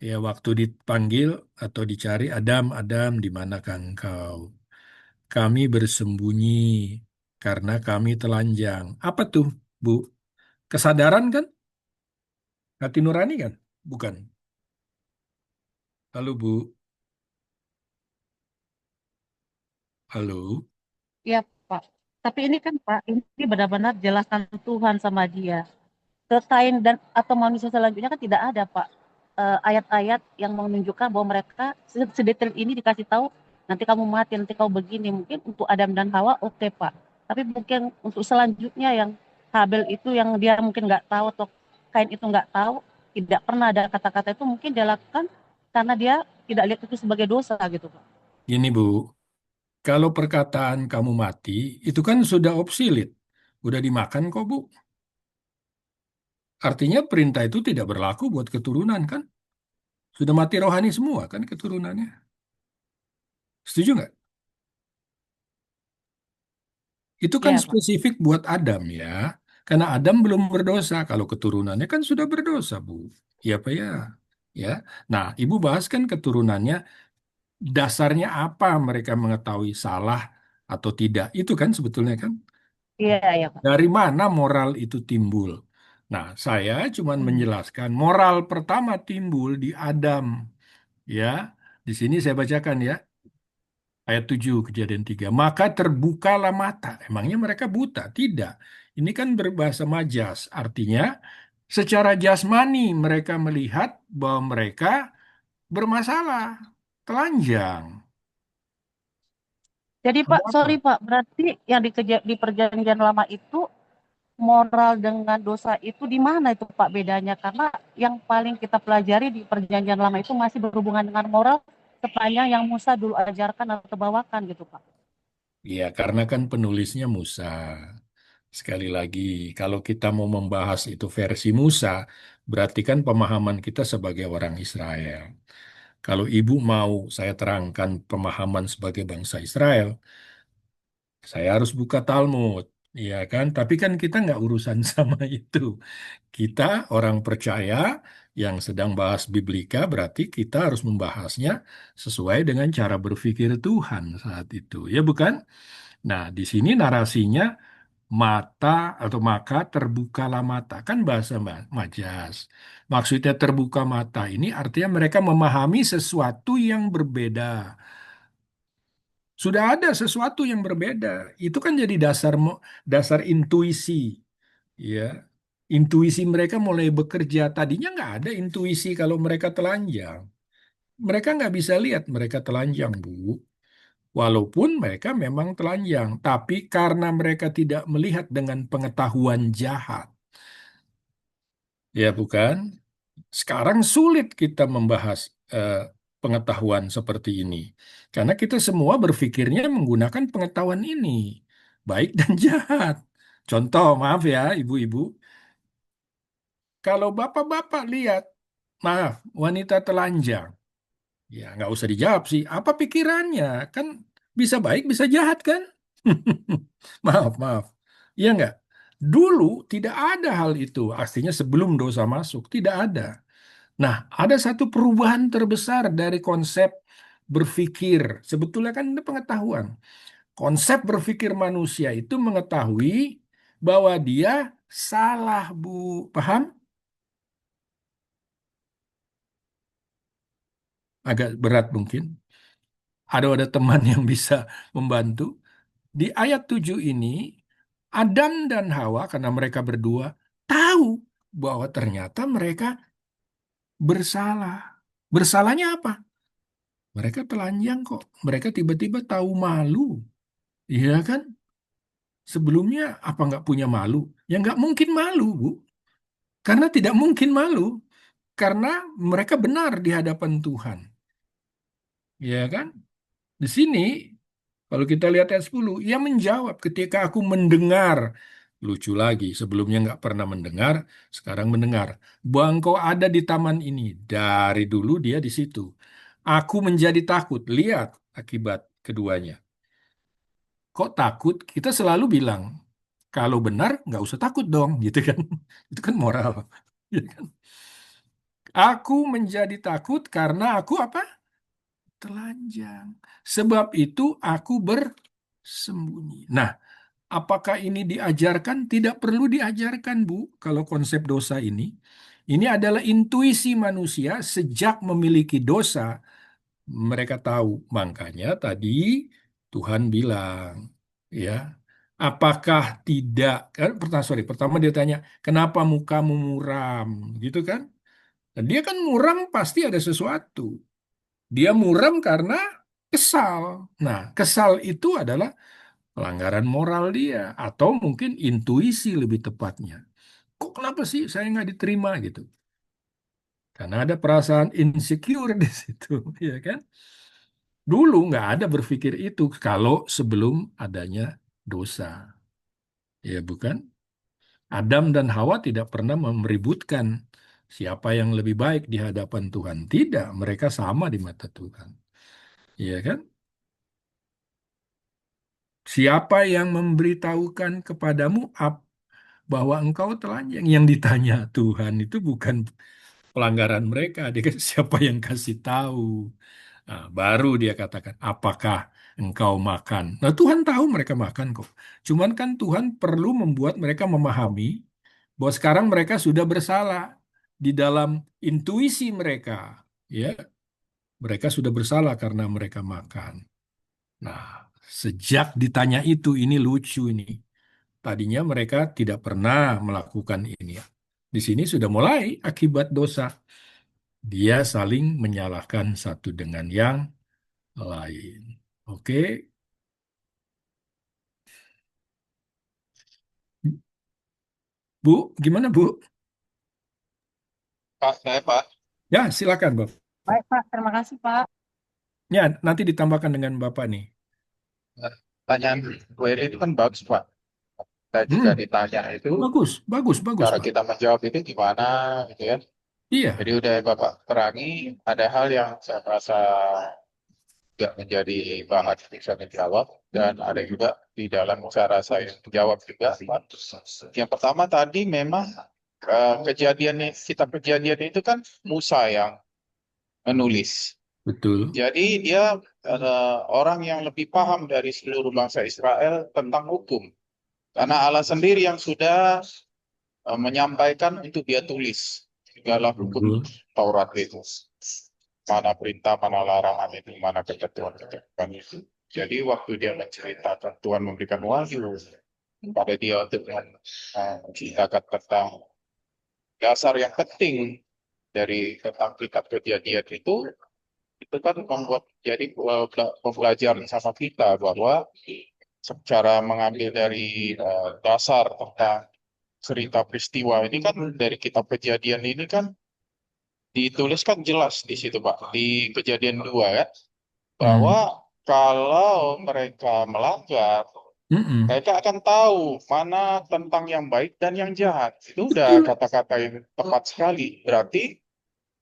Ya waktu dipanggil atau dicari, Adam, Adam, di manakah engkau? Kami bersembunyi karena kami telanjang. Apa tuh, Bu? Kesadaran kan? Hati nurani kan? Bukan. Halo, Bu. Halo. Iya, Pak. Tapi ini kan Pak, ini benar-benar jelaskan Tuhan sama dia. Ke kain dan atau manusia selanjutnya kan tidak ada Pak ayat-ayat yang menunjukkan bahwa mereka sedetail ini dikasih tahu nanti kamu mati, nanti kamu begini. Mungkin untuk Adam dan Hawa oke Pak. Tapi mungkin untuk selanjutnya yang Habel itu yang dia mungkin nggak tahu atau kain itu nggak tahu, tidak pernah ada kata-kata itu mungkin dia lakukan karena dia tidak lihat itu sebagai dosa gitu Pak. Gini, Bu. Kalau perkataan kamu mati, itu kan sudah obsolet. Udah dimakan kok, Bu. Artinya perintah itu tidak berlaku buat keturunan, kan? Sudah mati rohani semua, kan keturunannya. Setuju nggak? Itu kan Iya Pak. spesifik buat Adam, ya. Karena Adam belum berdosa. Kalau keturunannya kan sudah berdosa, Bu. Ya, Pak, ya. Ya. Nah, Ibu bahas kan keturunannya, dasarnya apa mereka mengetahui salah atau tidak. Itu kan sebetulnya kan. Iya iya Pak. Dari mana moral itu timbul? Nah, saya cuma Hmm. menjelaskan moral pertama timbul di Adam. Ya, di sini saya bacakan ya, ayat 7 kejadian 3. Maka terbukalah mata. Emangnya mereka buta? Tidak. Ini kan berbahasa majas. Artinya, secara jasmani mereka melihat bahwa mereka bermasalah, telanjang. Jadi Pak, Ada sorry apa? Pak, berarti yang di perjanjian lama itu moral dengan dosa itu di mana itu Pak bedanya? Karena yang paling kita pelajari di perjanjian lama itu masih berhubungan dengan moral sepanjang yang Musa dulu ajarkan atau bawakan gitu Pak. Ya, karena kan penulisnya Musa. Sekali lagi, kalau kita mau membahas itu versi Musa, berarti kan pemahaman kita sebagai orang Israel. Kalau ibu mau saya terangkan pemahaman sebagai bangsa Israel, saya harus buka Talmud, ya kan? Tapi kan kita nggak urusan sama itu. Kita orang percaya yang sedang bahas Biblika, berarti kita harus membahasnya sesuai dengan cara berpikir Tuhan saat itu, ya bukan? Nah, di sini narasinya mata atau maka terbukalah mata, kan bahasa majas. Maksudnya terbuka mata ini artinya mereka memahami sesuatu yang berbeda. Sudah ada sesuatu yang berbeda. Itu kan jadi dasar dasar intuisi, ya. Intuisi mereka mulai bekerja. Tadinya nggak ada intuisi kalau mereka telanjang. Mereka nggak bisa lihat mereka telanjang, Bu. Walaupun mereka memang telanjang, tapi karena mereka tidak melihat dengan pengetahuan jahat, ya bukan? Sekarang sulit kita membahas eh, pengetahuan seperti ini, karena kita semua berpikirnya menggunakan pengetahuan ini, baik dan jahat. Contoh, maaf ya ibu-ibu, kalau bapak-bapak lihat, maaf, wanita telanjang, ya nggak usah dijawab sih. Apa pikirannya? Kan bisa baik, bisa jahat kan? Maaf, maaf. Iya nggak? Dulu tidak ada hal itu. Artinya sebelum dosa masuk, tidak ada. Nah, ada satu perubahan terbesar dari konsep berpikir. Sebetulnya kan ini pengetahuan. Konsep berpikir manusia itu mengetahui bahwa dia salah, Bu. Paham? Agak berat mungkin. Ada teman yang bisa membantu. Di ayat 7 ini, Adam dan Hawa, karena mereka berdua, tahu bahwa ternyata mereka bersalah. Bersalahnya apa? Mereka telanjang kok. Mereka tiba-tiba tahu malu. Iya kan? Sebelumnya apa nggak punya malu? Ya nggak mungkin malu, Bu. Karena tidak mungkin malu. Karena mereka benar di hadapan Tuhan. Iya kan? Di sini, kalau kita lihat ayat 10, ia menjawab ketika aku mendengar. Lucu lagi, sebelumnya nggak pernah mendengar, sekarang mendengar. Bahwa engkau ada di taman ini. Dari dulu dia di situ. Aku menjadi takut. Lihat akibat keduanya. Kok takut? Kita selalu bilang, kalau benar nggak usah takut dong, gitu kan? Itu kan moral. Ya kan? Aku menjadi takut karena aku apa? Telanjang. Sebab itu aku bersembunyi. Nah, apakah ini diajarkan? Tidak perlu diajarkan, Bu. Kalau konsep dosa ini adalah intuisi manusia sejak memiliki dosa. Mereka tahu. Makanya tadi Tuhan bilang, ya, apakah tidak? Pertama dia tanya, kenapa mukamu muram? Gitu kan? Dan dia kan muram pasti ada sesuatu. Dia muram karena kesal. Nah, kesal itu adalah pelanggaran moral dia, atau mungkin intuisi lebih tepatnya. Kok kenapa sih saya nggak diterima gitu? Karena ada perasaan insecure di situ, ya kan? Dulu nggak ada berpikir itu kalau sebelum adanya dosa, ya bukan? Adam dan Hawa tidak pernah meributkan siapa yang lebih baik di hadapan Tuhan. Tidak, mereka sama di mata Tuhan, ya kan? Siapa yang memberitahukan kepadamu bahwa engkau telanjang? Yang ditanya Tuhan itu bukan pelanggaran mereka. Dia kan siapa yang kasih tahu? Nah, baru dia katakan, apakah engkau makan? Nah, Tuhan tahu mereka makan kok. Cuman kan Tuhan perlu membuat mereka memahami bahwa sekarang mereka sudah bersalah di dalam intuisi mereka. Ya, mereka sudah bersalah karena mereka makan. Nah, sejak ditanya itu, ini lucu ini. Tadinya mereka tidak pernah melakukan ini. Di sini sudah mulai akibat dosa. Dia saling menyalahkan satu dengan yang lain. Oke, Bu, gimana Bu? Pak, saya Pak. Ya, silakan, Bob. Baik, Pak. Terima kasih, Pak. Ya, nanti ditambahkan dengan Bapak nih. Pertanyaan Bu Eri itu kan bagus, Pak. Saya juga Hmm, ditanya itu, bagus, bagus, bagus, cara Pak. kita menjawab itu gimana, gitu ya. Iya, Jadi udah Bapak terangi, ada hal yang saya rasa juga menjadi bahan bisa dijawab, dan ada juga di dalam cara saya menjawab juga, Pak. Yang pertama tadi memang kitab kejadian itu kan Musa yang menulis. betul. Jadi dia orang yang lebih paham dari seluruh bangsa Israel tentang hukum. Karena Allah sendiri yang sudah menyampaikan untuk dia tulis segala hukum Betul. Taurat itu. Mana perintah, mana larangan itu, mana ketentuan-ketentuan itu. Jadi waktu dia menceritakan Tuhan memberikan wahyu pada dia untuk menceritakan tentang dasar yang penting dari tentang kitab kejadian itu kan membuat jadi pembelajaran sama kita bahwa secara mengambil dari dasar tentang cerita peristiwa ini kan dari kitab kejadian ini kan dituliskan jelas di situ Pak, di kejadian 2 kan, Hmm, bahwa kalau mereka melanggar Mm-mm. Mereka akan tahu mana tentang yang baik dan yang jahat. Itu udah Betul. kata-kata yang tepat sekali. Berarti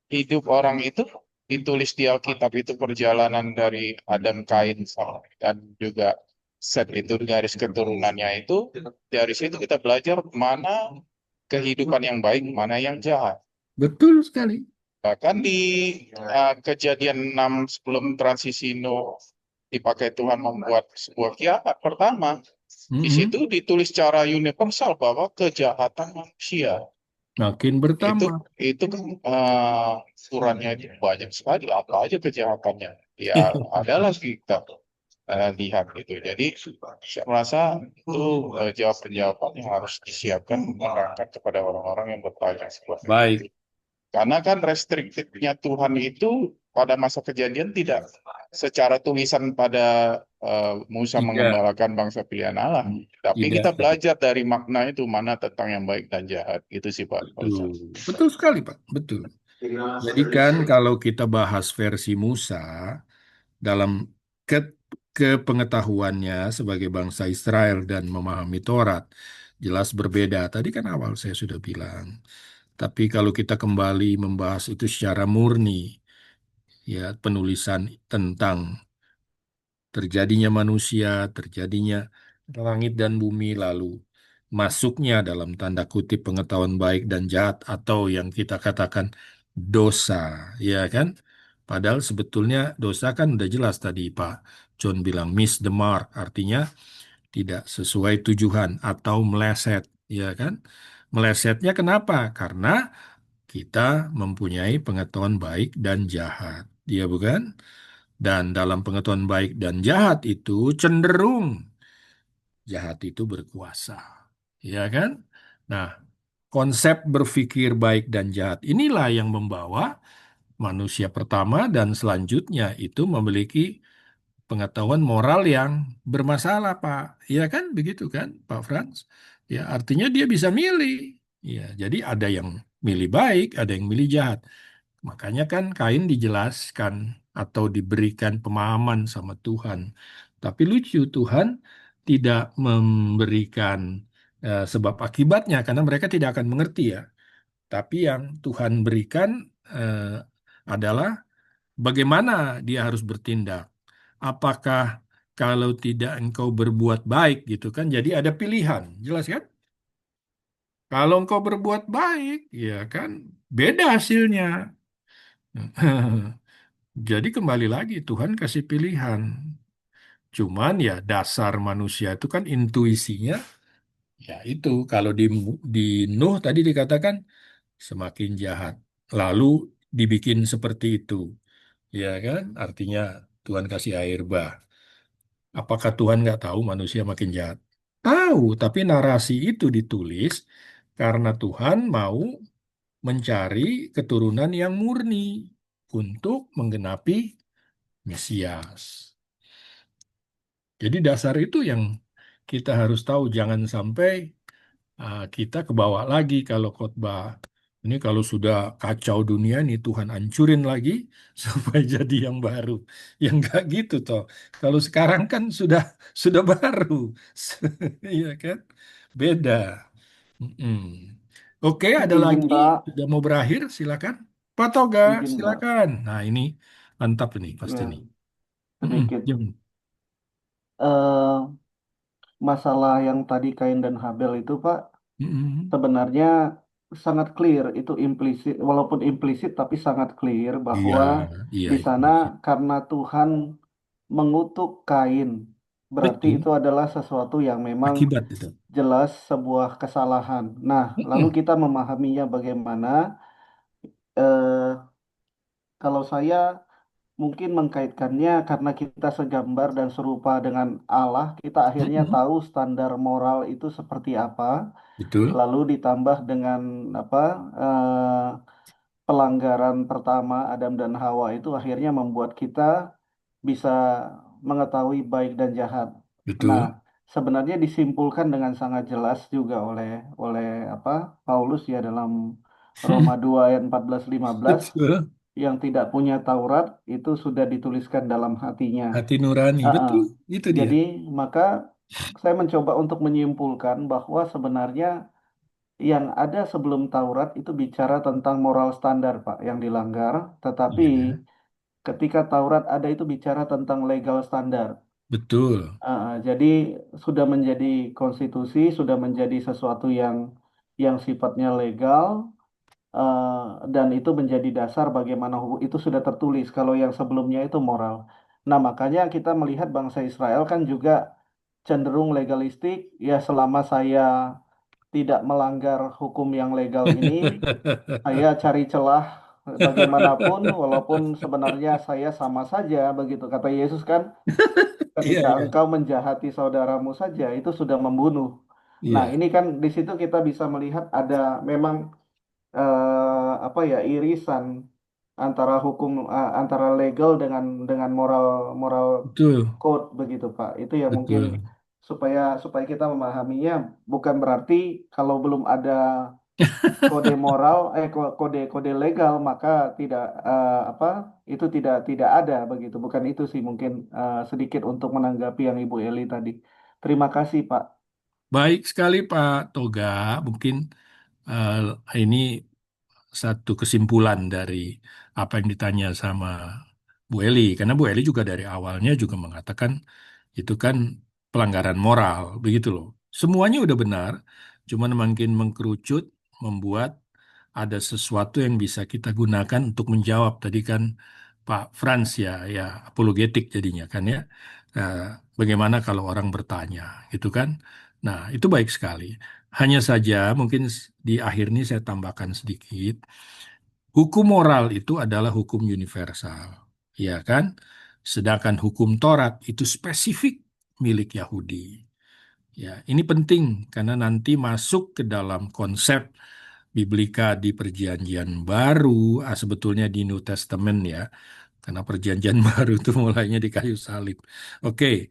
hidup orang itu ditulis di Alkitab itu perjalanan dari Adam, Kain, dan juga Set itu garis keturunannya itu. Dari situ kita belajar mana kehidupan yang baik, mana yang jahat. Betul sekali. Bahkan di kejadian 6 sebelum transisi Nuh dipakai Tuhan membuat sebuah kiamat pertama, di Mm-mm. situ ditulis secara universal bahwa kejahatan manusia Makin itu bertambah. itu kan ukurannya itu banyak sekali. Apa aja kejahatannya? Ya adalah kita lihat gitu. Jadi saya merasa itu jawaban-jawaban yang harus disiapkan menerangkan kepada orang-orang yang bertanya seperti itu. Baik. Karena kan restriktifnya Tuhan itu pada masa kejadian tidak secara tulisan pada Musa Tidak. mengembalakan bangsa pilihan Allah. Tapi Tidak. kita belajar dari makna itu mana tentang yang baik dan jahat. Gitu sih Pak. Betul. Betul sekali, Pak. Betul. Jadi kan kalau kita bahas versi Musa dalam ke kepengetahuannya sebagai bangsa Israel dan memahami Taurat jelas berbeda. Tadi kan awal saya sudah bilang. Tapi kalau kita kembali membahas itu secara murni, ya penulisan tentang terjadinya manusia, terjadinya langit dan bumi, lalu masuknya dalam tanda kutip pengetahuan baik dan jahat atau yang kita katakan dosa, ya kan? Padahal sebetulnya dosa kan udah jelas tadi Pak John bilang miss the mark, artinya tidak sesuai tujuan atau meleset, ya kan? Melesetnya kenapa? Karena kita mempunyai pengetahuan baik dan jahat, ya bukan? Dan dalam pengetahuan baik dan jahat itu cenderung jahat itu berkuasa. Ya kan? Nah, konsep berpikir baik dan jahat inilah yang membawa manusia pertama dan selanjutnya itu memiliki pengetahuan moral yang bermasalah, Pak. Ya kan? Begitu kan, Pak Frans? Ya, artinya dia bisa milih. Ya, jadi ada yang milih baik, ada yang milih jahat. Makanya kan Kain dijelaskan atau diberikan pemahaman sama Tuhan. Tapi lucu, Tuhan tidak memberikan sebab akibatnya karena mereka tidak akan mengerti ya. Tapi yang Tuhan berikan adalah bagaimana dia harus bertindak. Apakah kalau tidak engkau berbuat baik gitu kan. Jadi ada pilihan, jelas kan? Kalau engkau berbuat baik, ya kan beda hasilnya. Jadi kembali lagi Tuhan kasih pilihan. Cuman ya dasar manusia itu kan intuisinya ya itu kalau di Nuh tadi dikatakan semakin jahat. Lalu dibikin seperti itu. Ya kan? Artinya Tuhan kasih air bah. Apakah Tuhan nggak tahu manusia makin jahat? Tahu, tapi narasi itu ditulis karena Tuhan mau mencari keturunan yang murni untuk menggenapi Mesias. Jadi dasar itu yang kita harus tahu, jangan sampai kita kebawa lagi kalau khotbah. Ini kalau sudah kacau dunia nih Tuhan hancurin lagi supaya jadi yang baru. Yang enggak gitu toh. Kalau sekarang kan sudah baru. Iya kan? Beda. Mm-mm. Oke, ada Izin lagi Pak, sudah mau berakhir, silakan. Pak Toga, izin Pak. silakan. Nah, ini mantap ini pasti Ya, nih. Mm-mm. sedikit. Jom. eh Masalah yang tadi Kain dan Habel itu Pak, Mm-mm. sebenarnya sangat clear itu implisit, walaupun implisit tapi sangat clear Iya, bahwa iya, di sana implisit. karena Tuhan mengutuk Kain, berarti Betul. itu adalah sesuatu yang memang Akibat itu. jelas sebuah kesalahan. Nah, lalu Mm-mm. kita memahaminya bagaimana? eh Kalau saya mungkin mengkaitkannya karena kita segambar dan serupa dengan Allah, kita akhirnya Mm-mm. tahu standar moral itu seperti apa. Betul. Lalu ditambah dengan apa pelanggaran pertama Adam dan Hawa itu akhirnya membuat kita bisa mengetahui baik dan jahat. Nah, Betul. sebenarnya disimpulkan dengan sangat jelas juga oleh oleh apa Paulus ya dalam Roma 2 ayat 14-15 Betul. yang tidak punya Taurat itu sudah dituliskan dalam hatinya. Hati nurani. Ah, ah. Betul. Itu dia. Jadi maka saya mencoba untuk menyimpulkan bahwa sebenarnya yang ada sebelum Taurat itu bicara tentang moral standar, Pak, yang dilanggar, tetapi Iya, ketika Taurat ada itu bicara tentang legal standar. betul. Jadi sudah menjadi konstitusi, sudah menjadi sesuatu yang sifatnya legal, eh, dan itu menjadi dasar bagaimana hukum itu sudah tertulis. Kalau yang sebelumnya itu moral. Nah, makanya kita melihat bangsa Israel kan juga cenderung legalistik. Ya, selama saya tidak melanggar hukum yang legal ini, saya cari celah bagaimanapun, walaupun sebenarnya saya sama saja, begitu kata Yesus kan. Iya, Ketika iya, engkau menjahati saudaramu saja, itu sudah membunuh. Nah, iya. ini kan di situ kita bisa melihat ada memang apa ya, irisan antara hukum, antara legal dengan moral moral Betul, code, begitu Pak. Itu yang mungkin betul. supaya supaya kita memahaminya, bukan berarti kalau belum ada kode moral, kode kode legal, maka tidak, apa, itu tidak ada, begitu. Bukan itu sih, mungkin sedikit untuk menanggapi yang Ibu Eli tadi. Terima kasih Pak. Baik sekali Pak Toga. Mungkin ini satu kesimpulan dari apa yang ditanya sama Bu Eli. Karena Bu Eli juga dari awalnya juga mengatakan itu kan pelanggaran moral, begitu loh. Semuanya udah benar, cuman makin mengkerucut, membuat ada sesuatu yang bisa kita gunakan untuk menjawab. Tadi kan Pak Franz ya, ya apologetik jadinya kan ya. Eh, Bagaimana kalau orang bertanya, gitu kan? Nah, itu baik sekali. Hanya saja mungkin di akhir ini saya tambahkan sedikit. Hukum moral itu adalah hukum universal, ya kan? Sedangkan hukum Taurat itu spesifik milik Yahudi. Ya, ini penting karena nanti masuk ke dalam konsep Biblika di Perjanjian Baru, sebetulnya di New Testament ya, karena Perjanjian Baru itu mulainya di kayu salib. Oke,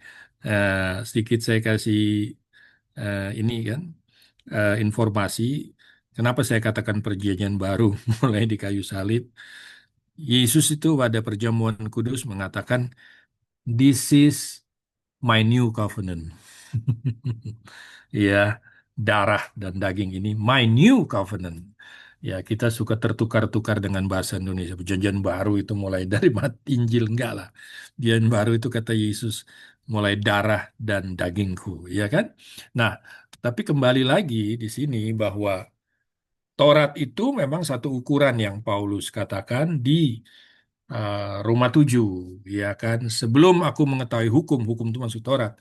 sedikit saya kasih ini kan informasi. Kenapa saya katakan Perjanjian Baru mulai di kayu salib? Yesus itu pada perjamuan kudus mengatakan, "This is my new covenant." Ya, darah dan daging ini my new covenant. Ya, kita suka tertukar-tukar dengan bahasa Indonesia. Perjanjian baru itu mulai dari Injil, enggak lah. Perjanjian baru itu kata Yesus mulai darah dan dagingku, ya kan? Nah, tapi kembali lagi di sini bahwa Taurat itu memang satu ukuran yang Paulus katakan di Roma 7, ya kan? Sebelum aku mengetahui hukum, hukum itu masuk Taurat.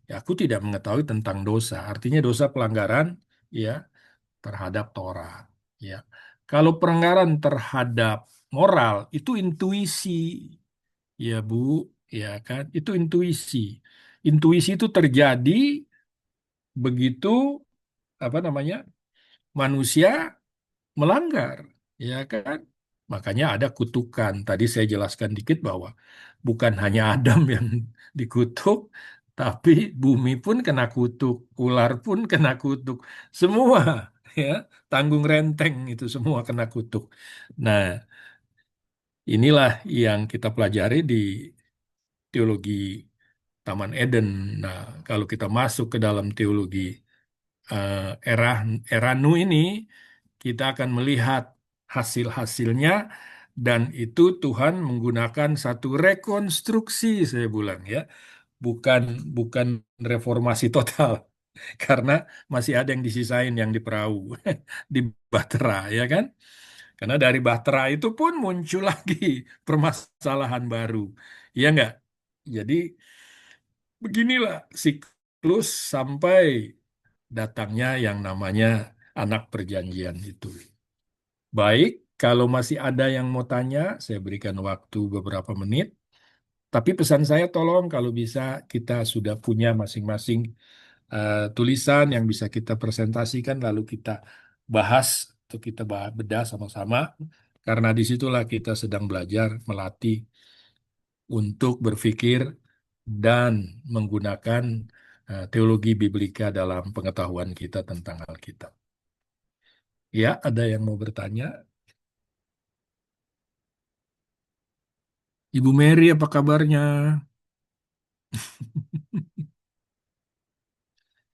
Ya, aku tidak mengetahui tentang dosa. Artinya dosa pelanggaran ya terhadap Taurat. Ya, kalau pelanggaran terhadap moral itu intuisi, ya Bu, ya kan? Itu intuisi. Intuisi itu terjadi begitu apa namanya manusia melanggar, ya kan? Makanya ada kutukan. Tadi saya jelaskan dikit bahwa bukan hanya Adam yang dikutuk, tapi bumi pun kena kutuk, ular pun kena kutuk, semua ya tanggung renteng itu semua kena kutuk. Nah, inilah yang kita pelajari di teologi Taman Eden. Nah, kalau kita masuk ke dalam teologi eh, era era Nu ini, kita akan melihat hasil-hasilnya dan itu Tuhan menggunakan satu rekonstruksi saya bilang ya, bukan bukan reformasi total karena masih ada yang disisain yang di perahu di Bahtera ya kan? Karena dari Bahtera itu pun muncul lagi permasalahan baru. Ya enggak? Jadi beginilah siklus sampai datangnya yang namanya anak perjanjian itu. Baik, kalau masih ada yang mau tanya, saya berikan waktu beberapa menit. Tapi pesan saya tolong kalau bisa kita sudah punya masing-masing tulisan yang bisa kita presentasikan lalu kita bahas atau kita bedah sama-sama. Karena disitulah kita sedang belajar melatih untuk berpikir dan menggunakan teologi biblika dalam pengetahuan kita tentang Alkitab. Ya, ada yang mau bertanya? Ibu Mary, apa kabarnya?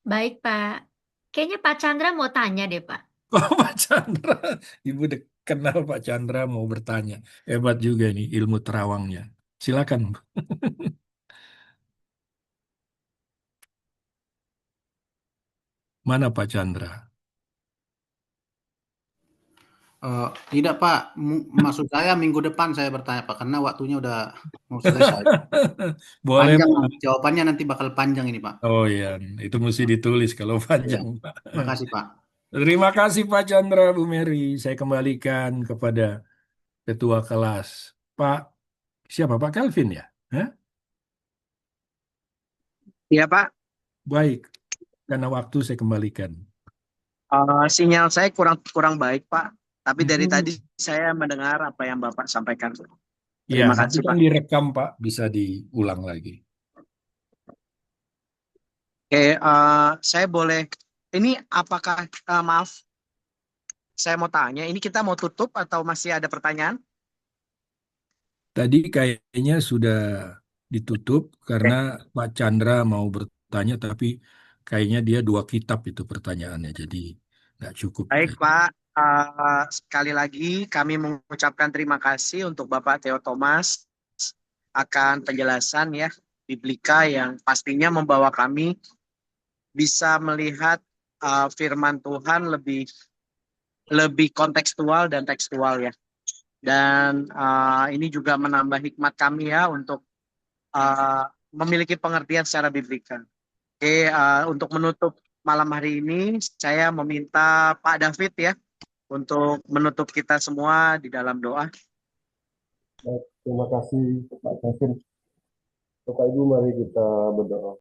Baik, Pak. Kayaknya Pak Chandra mau tanya deh, Pak. Oh, Pak Chandra. Ibu kenal Pak Chandra mau bertanya. Hebat juga nih ilmu terawangnya. Silakan. Mana Pak Chandra? Tidak Pak, maksud saya minggu depan saya bertanya Pak, karena waktunya udah mau selesai. Boleh, Panjang, Pak. jawabannya nanti bakal panjang ini Pak. Oh iya, itu mesti ditulis kalau Iya, panjang, Pak. makasih Pak. Terima kasih Pak Chandra, Bu Mary. Saya kembalikan kepada ketua kelas. Pak, siapa? Pak Kelvin ya? Hah? Iya Pak, Baik, karena waktu saya kembalikan. sinyal saya kurang kurang baik Pak. Tapi dari tadi Hmm. saya mendengar apa yang Bapak sampaikan. Ya, Terima nanti kasih kan Pak. direkam, Pak. Bisa diulang lagi. Oke, saya boleh. Ini apakah maaf, saya mau tanya. Ini kita mau tutup atau masih ada pertanyaan? Tadi kayaknya sudah ditutup karena Oke, Pak Chandra mau bertanya, tapi kayaknya dia 2 kitab itu pertanyaannya, jadi nggak cukup. baik Pak. Sekali lagi kami mengucapkan terima kasih untuk Bapak Theo Thomas akan penjelasan ya Biblika yang pastinya membawa kami bisa melihat firman Tuhan lebih lebih kontekstual dan tekstual ya. Dan ini juga menambah hikmat kami ya untuk memiliki pengertian secara biblika. Oke, untuk menutup malam hari ini, saya meminta Pak David ya untuk menutup kita semua di dalam doa. Baik, terima kasih Pak Kevin. Bapak Ibu, mari kita berdoa.